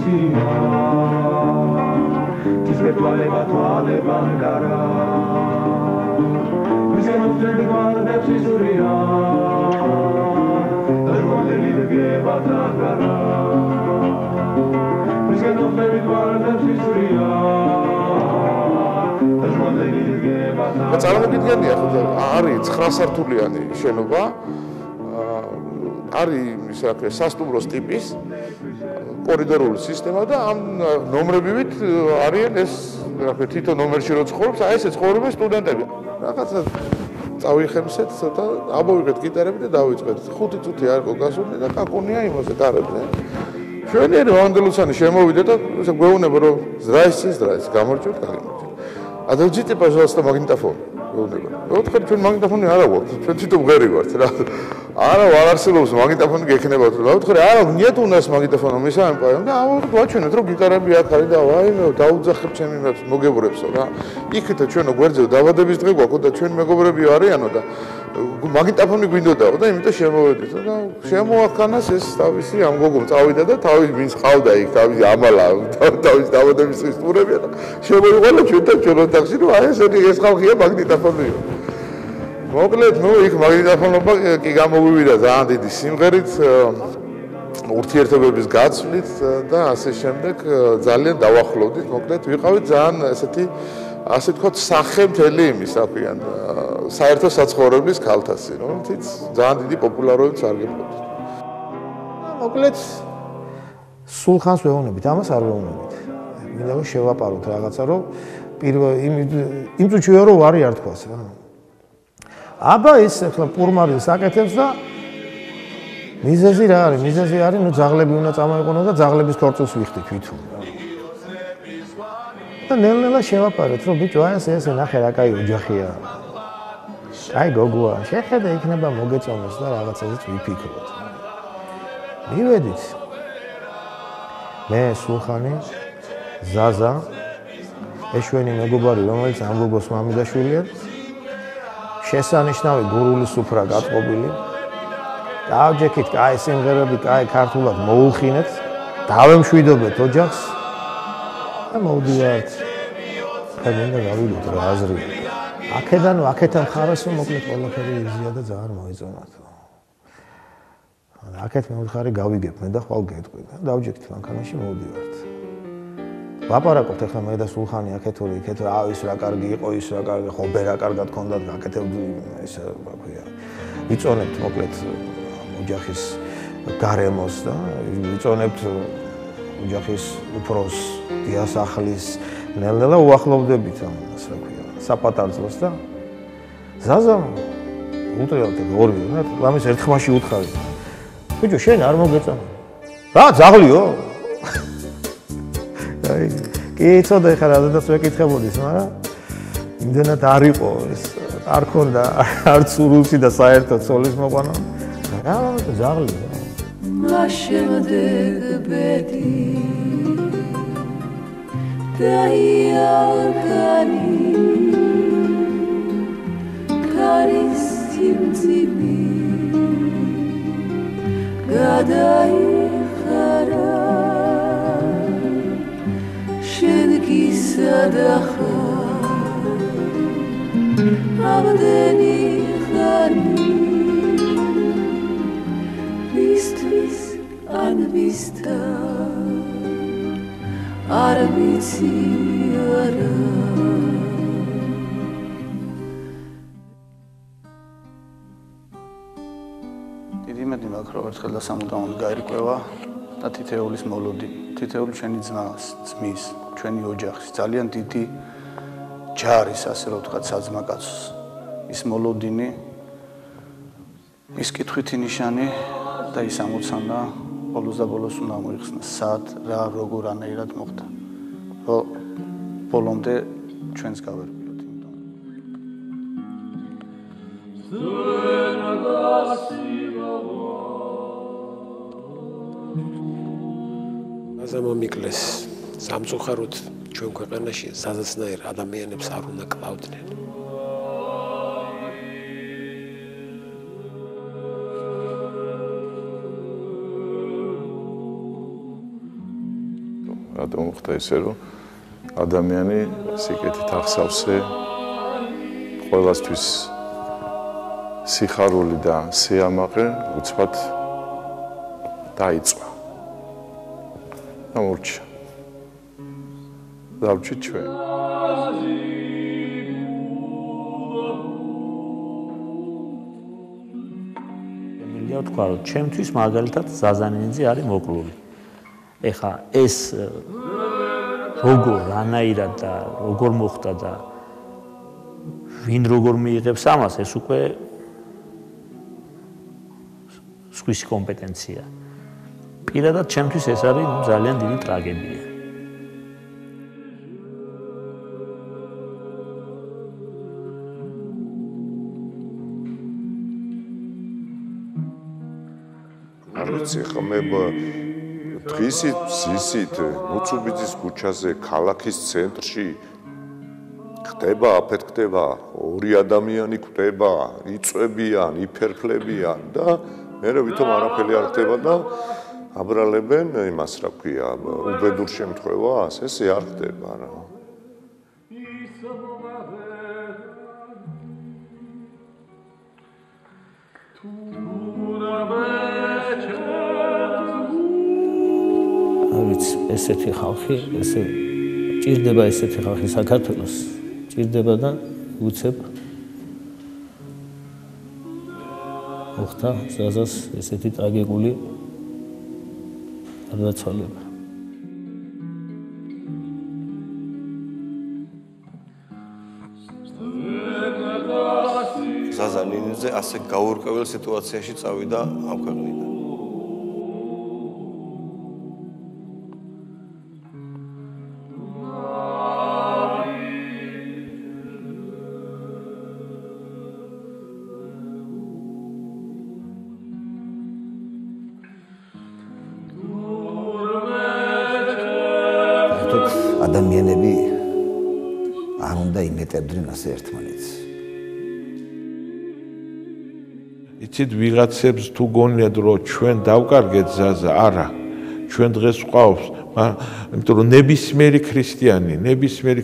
Speaker 18: სია თვალება თვალებან გარა მისენოფლები გვარდებს ისურია ერმოდელი დგება თაგარა მისენოფლები გვარდებს ისურია ერმოდელი დგება თაგარა
Speaker 5: წარმოგიდგენია ხო არის 9 სართულიანი შენობა არის ისე აქ სასტუმროს ტიპის კორიდორული სისტემა და ამ ნომრებივით არიან ეს რა თვითონ ნომერში რო ცხოვრობს, აი ესე ცხოვრობენ სტუდენტები. რაღაცა წავიხემსეთ ცოტა, ამოვიღეთ გიტარები და დავიწყეთ. 5 წუთი არ იყო გასული და კაკუნია იმაზე კარებზე. ჩვენი ვანდელუსანი შემოვიდა და გვეუბნება რომ здрасте, გამარჯვეთ, გამარჯვეთ. Отойдите, пожалуйста, магнитофон. Вот хоть ჩვენ მაგნიტოფონი არ აქვს, ჩვენ თვითონ ღერი ვართ რა. არა, არ არსებობს მაგნიტოფონი გექნება თუ. Вот ხარ, არა, нет у нас магнитофона, мы сами поем. და ამიტომ გვაჩვენეთ რომ გიტარები აქ არის და ვაიმე, დაუძახებ ჩემი მოგებურებსო რა. იქეთა ჩვენო გვერდზე დაბადების დღე გვაქვს და ჩვენ მეგობრები არიანო და მაგნიტოფონი გვინდოდაო და იმიტომ შემოვედით და შემოახანას ეს თავისი ამ გოგომ წავიდა და თავის ვინც ყავდა იქ თავისი ამალა თავის დაბადების დღის სტუმრებია და შემოიყვანა ჩვენთან ჩვენ ოთახში რომ აი ეს ხალხია მაგნიტოფონია. მოკლედ, იქ მაგნიტოფონობა კი გამოვივიდა ძალიან დიდი სიმღერით, ურთიერთობების გაცვლით და ასე შემდეგ ძალიან დავახლოვდით, მოკლედ ვიყავით ძალიან ესეთი ასე ვთქვათ სახე მთელი იმის, რა ქვიან, საერთო საცხოვრებლის ქალთასი, რომელთაც ძალიან დიდი პოპულარობით სარგებლობდა.
Speaker 4: მოკლედ სულხანს ვეუბნებით, ამას არ ვეუბნებით. მინდა რომ შევაპაროთ რაღაცა, რომ იმ წუთშია რომ ვარი არ თქვას რა. აბა ის ახლა პურმარილს აკეთებს და მიზეზი რა არის? მიზეზი არის, ნუ ძაღლები უნდა წამოიყენო და ძაღლების ქორწილს ვიხდით თვითონ. და ნელ-ნელა შევაპარეთ, რომ ბიჭო, აი ესე ნახე რა კაი ოჯახია. აი გოგოა, შეხედე იქნება მოგეწონოს და რაღაცაზეც ვიფიქროთ. მივედით. მე სულხანი, ზაზა, ეშვენი მეგობარი, რომელიც ამ გოგოს მამიდაშვილია. შესანიშნავი გურული სუფრა გატყობილი. დავჯექით, კაი სიმღერები, კაი ქართულად მოულხინეთ, დავემშვიდობეთ ოჯახს და მოვდივართ. და მინდა გავიდოთ რა აზრია. აქედან ხარასო მოკლედ ყველაფერი იზია და ძალიან მოეწონათ. აქეთ მე ვიხარი გავიგებ მე და ხვალ გეტყვი და დავჯექით მანქანაში მოვდივართ. ლაპარაკობთ ახლა მე და სულხანი აქეთური, იქეთური, ის რა კარგი იყო, ის რა კარგი, ხობე რა კარგად ქონდათ, გაკეთებდი ეს რა ქვია. ვიწონებთ მოკლედ ოჯახის გარემოს და ვიწონებთ ოჯახის უფროს, დიასახლის, ნელ-ნელა უახლოვდებით ამას რა ქვია, საპატარძლოს და ზაზამ უტრიალთ ორი, რამის ერთხმაში უთხარი. ბიჭო, შენ არ მოგეწონა. რა, ძაღლიო? აი, კი ცოტა ხარ ადადას ვეკითხებოდის, მაგრამ იმდენად არ იყო ეს, არ ქონდა არც ურულსი და საერთოდ ცოლის მოყვანა. რა, ძაღლიო.
Speaker 13: მაშემდე ბედი დაიარგანი კარის ციმციმი გადაიხარა შენ გისადახარ ამდენი ხანი ვისთვის ან ვისთან არ ვიცი არა
Speaker 8: დიდი იმედი მაქვს რომ ერთხელ და სამუდამოდ გაირკვევა და თითეულის მოლოდი თითეული ჩვენი ძმის ჩვენი ოჯახის ძალიან დიდი ჯარის ასე რომ ვთქვათ საძმაკაცს ის მოლოდინი ის კითხვითი ნიშანი და ის ამოცანა ბოლოს და ბოლოს უნდა მოიხსნას სად რა როგორ ანაირად მოხდა რომ ბოლომდე ჩვენს გავერკვიოთ იმიტომ
Speaker 22: ზამომიკლეს სამწუხაროდ ჩვენ ქვეყანაში საზაცნაირ ადამიანებს არ უნდა კლავდნენ
Speaker 6: მარტო მოხდა ისე რომ ადამიანი სიკეთით ახსავსე ყველასთვის სიხარული და სიამაყე უცბად დაიწყო. ამორჩა. დავჭი ჩვენ.
Speaker 16: ემილია თქვა რომ ჩემთვის მაგალითად ზაზანინიძე არის მოკლული. ეხა ეს როგორ რანაირად და როგორ მოხდა და ვინ როგორ მიიღებს ამას ეს უკვე სხვისი კომპეტენცია. პირადად ჩემთვის ეს არის ძალიან დიდი ტრაგედია.
Speaker 5: არ ვიცი ხა მე დღისით ზისით მუცუბიძის ქუჩაზე ქალაქის ცენტრში ხდება აფეთქდება ორი ადამიანი ხდება იწვევიან იფერფლებიან და მე ვითომ არაფერი არ ხდება და აბრალებენ იმას რა ქვია უბედურ შემთხვევას ესე არ ხდება რა
Speaker 19: ავიც ესეთი ხალხი ესე ჭირდება ესეთი ხალხი საქართველოს ჭირდება და უცებ მოხდა ზაზას ესეთი ტრაგიკული გარდაცვალება.
Speaker 20: ზაზანინიძე ასე გაურკვეველ სიტუაციაში წავიდა ამ ქვეყნიდან.
Speaker 2: ადამიანები არ უნდა იმეტებდნენ ასე ერთმანეთს.
Speaker 17: იცით ვიღაცებს თუ გონიათ რომ ჩვენ დავკარგეთ ზაზა, არა. ჩვენ დღეს ვყავს, იმიტომ რომ ნებისმიერი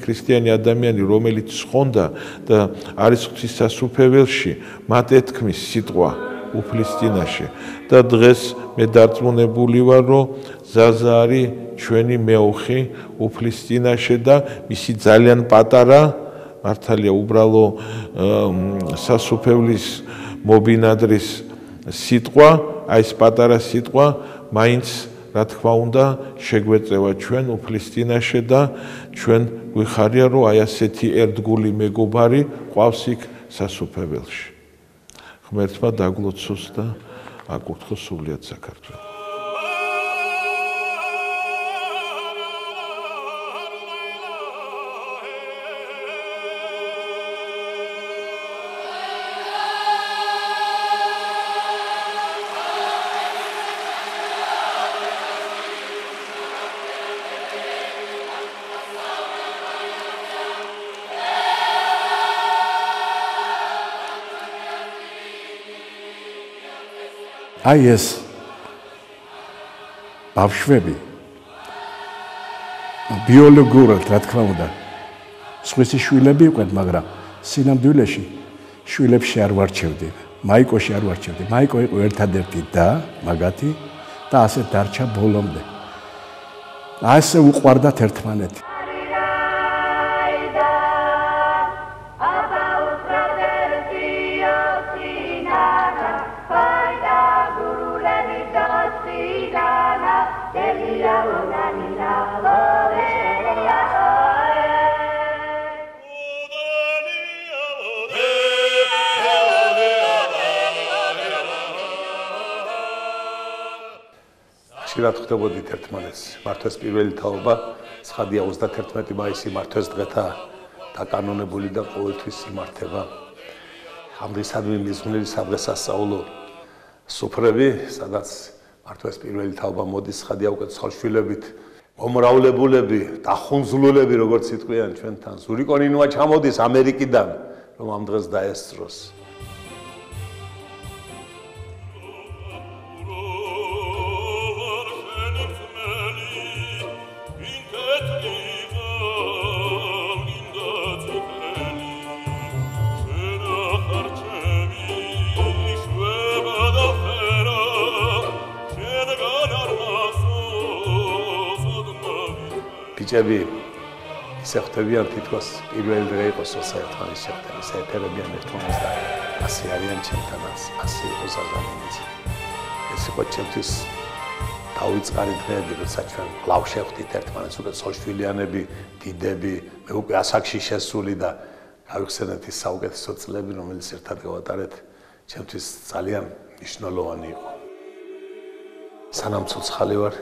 Speaker 17: ქრისტიანი ადამიანი რომელიც ხონდა და არის ღვთის სასუფეველში, მათ ეთქმის სიტყვა უფლისწინაშე და დღეს მე დარწმუნებული ვარ რომ ზაზა არის ჩვენი მეუხი უფლისწინაშე და მისი ძალიან პატარა მართალია უბრალო სასუფევლის მობინადრის სიტყვა, აი ეს პატარა სიტყვა მაინც რა თქმა უნდა შეგვეწევა ჩვენ უფლისწინაშე და ჩვენ გვიხარია რომ აი ასეთი ერთგული მეგობარი ყავს იქ სასუფეველში. ღმერთმა დაგლოცოს და აკურთხოს სრულიად საქართველოს.
Speaker 10: აი ეს ბავშვები ბიოლოგიურად რა თქმა უნდა სხვისი შვილები იყვნენ, მაგრამ სინამდვილეში შვილებში არ ვარჩევდი, მაიკოში არ ვარჩევდი. მაიკო იყო ერთადერთი და მაგათი და ასე დარჩა ბოლომდე. ასე უყვარდათ ერთმანეთი.
Speaker 7: ხშირად ხდებოდით ერთმანეთს. მართვეს პირველი თაობა ცხადია 31 მაისი მართვეს დღეთა დაკანონებული და ყოველთვის იმართება. ამ დღისადმი მიზნული სადღესასწაულო სუფრები, სადაც მართვეს პირველი თაობა მოდის ცხადია უკვე ცოლშვილებით, მომრავლებულები, დახუნძლულები, როგორც იტყვიან ჩვენთან. ზურიკონინოა ჩამოდის ამერიკიდან, რომ ამ დღეს დაესწროს. ბიჭები ისე ხვდებიან თითქოს პირველი დღე იყოს საერთმანის შეხვდები, საერთებიან ერთმანეთს და 100 არიან ჩემთან 100 იყო ზაზანიც. ეს იყო ჩემთვის დაუწყარი დღეები, როცა ჩვენ ლავ შევხვდით ერთმანეთს, უკვე ცოლშვილიანები, დიდები, მე უკვე ასაკში შესული და გავიხსენეთ ის საუკეთესო წლები, რომელიც ერთად გავატარეთ, ჩემთვის ძალიან მნიშვნელოვანი იყო. სანამ ცოცხალი ვარ,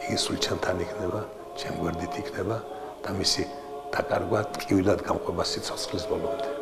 Speaker 7: იგი სულ ჩემთან იქნება, ჩემ გვერდით იქნება და მისი დაკარგვა ტკივილად გამყვება სიცოცხლის ბოლომდე.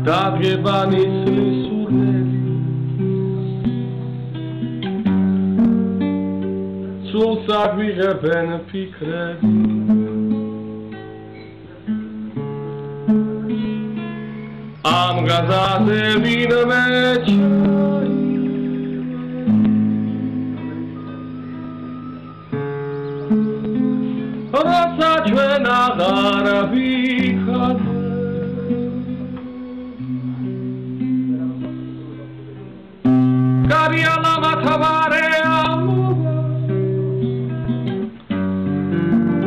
Speaker 18: დაგებანისლის სურნელი სულს აგვიღებენ ფიქრები ამ გაზაზე ვინმე როცა ჩვენ აღარ ვიქოთ Cariala matavare amore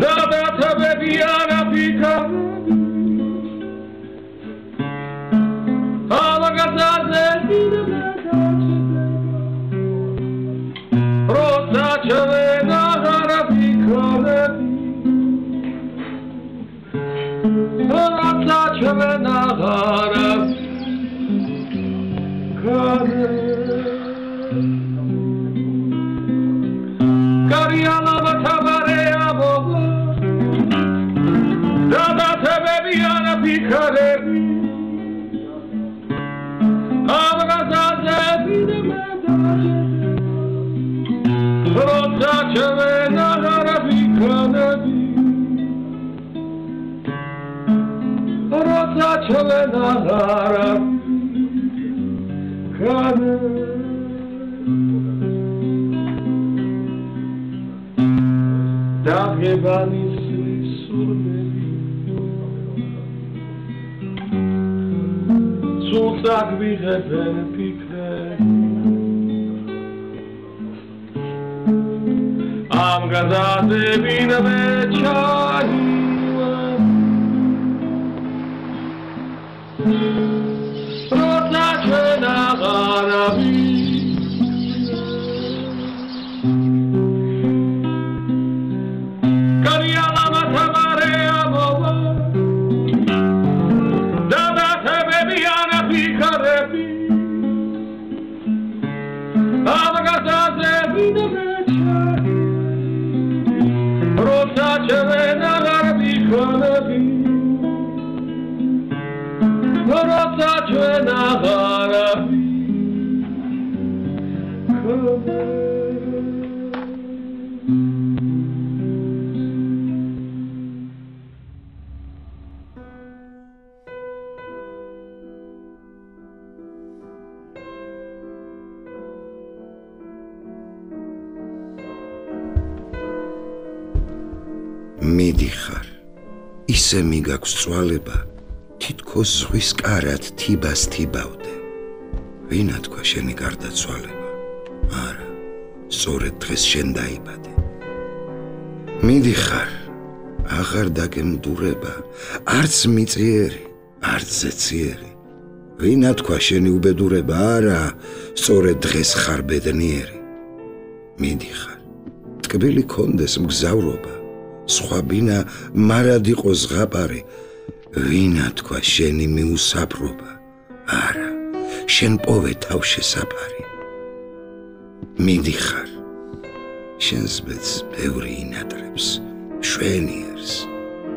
Speaker 18: Dada te beviana pica Alla gazaze Rosa cevena gara pica Rosa cevena gara Cariala matavare amore Dada te beviana picare Avgazaze videmedare Rosa cevena gara picare Rosa cevena gara picare Daghebanislis surneli Sults agvigeben pikredi Am gazade vinme chaivan Rotla chena garabi Cariala matavare amore Dada te beviana picarepi Avgazaze videmece Rosa cevena garbi canepi Rosa cevena garbi canepi
Speaker 1: მიდიხარ ისე მიგაქვს წვალება თითქოს ზღვის კარად თიბას თიბავდე ვინა თქვა შენი გარდაცვალება არა სწორედ დღეს შენ დაიბადე მიდიხარ აღარ დაგემდურება არც მიწიერი არც ზეციერი ვინა თქვა შენი უბედურება არა სწორედ დღეს ხარ ბედნიერი მიდიხარ ტკბილი კონდეს მგზავრობა სხვა ბინა მარად იყო ზღაპარი
Speaker 9: ვინა თქვა შენი მიუსაბრობა არა შენ პოვე თავშესაფარი მიდიხარ შენს ბედს ბევრი ინატრებს შვენიერს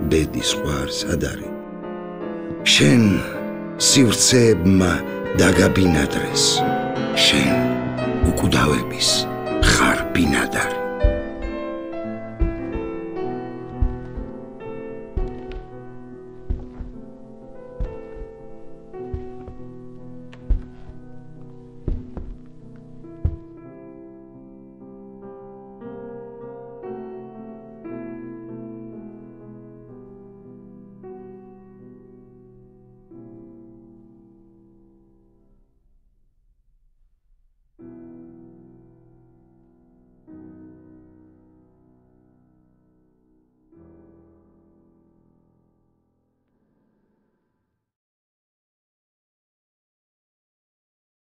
Speaker 9: ბედის ყვარს ადარი შენ სივრცეებმა დაგაბინადრეს შენ უკვდავების ხარ ბინადარი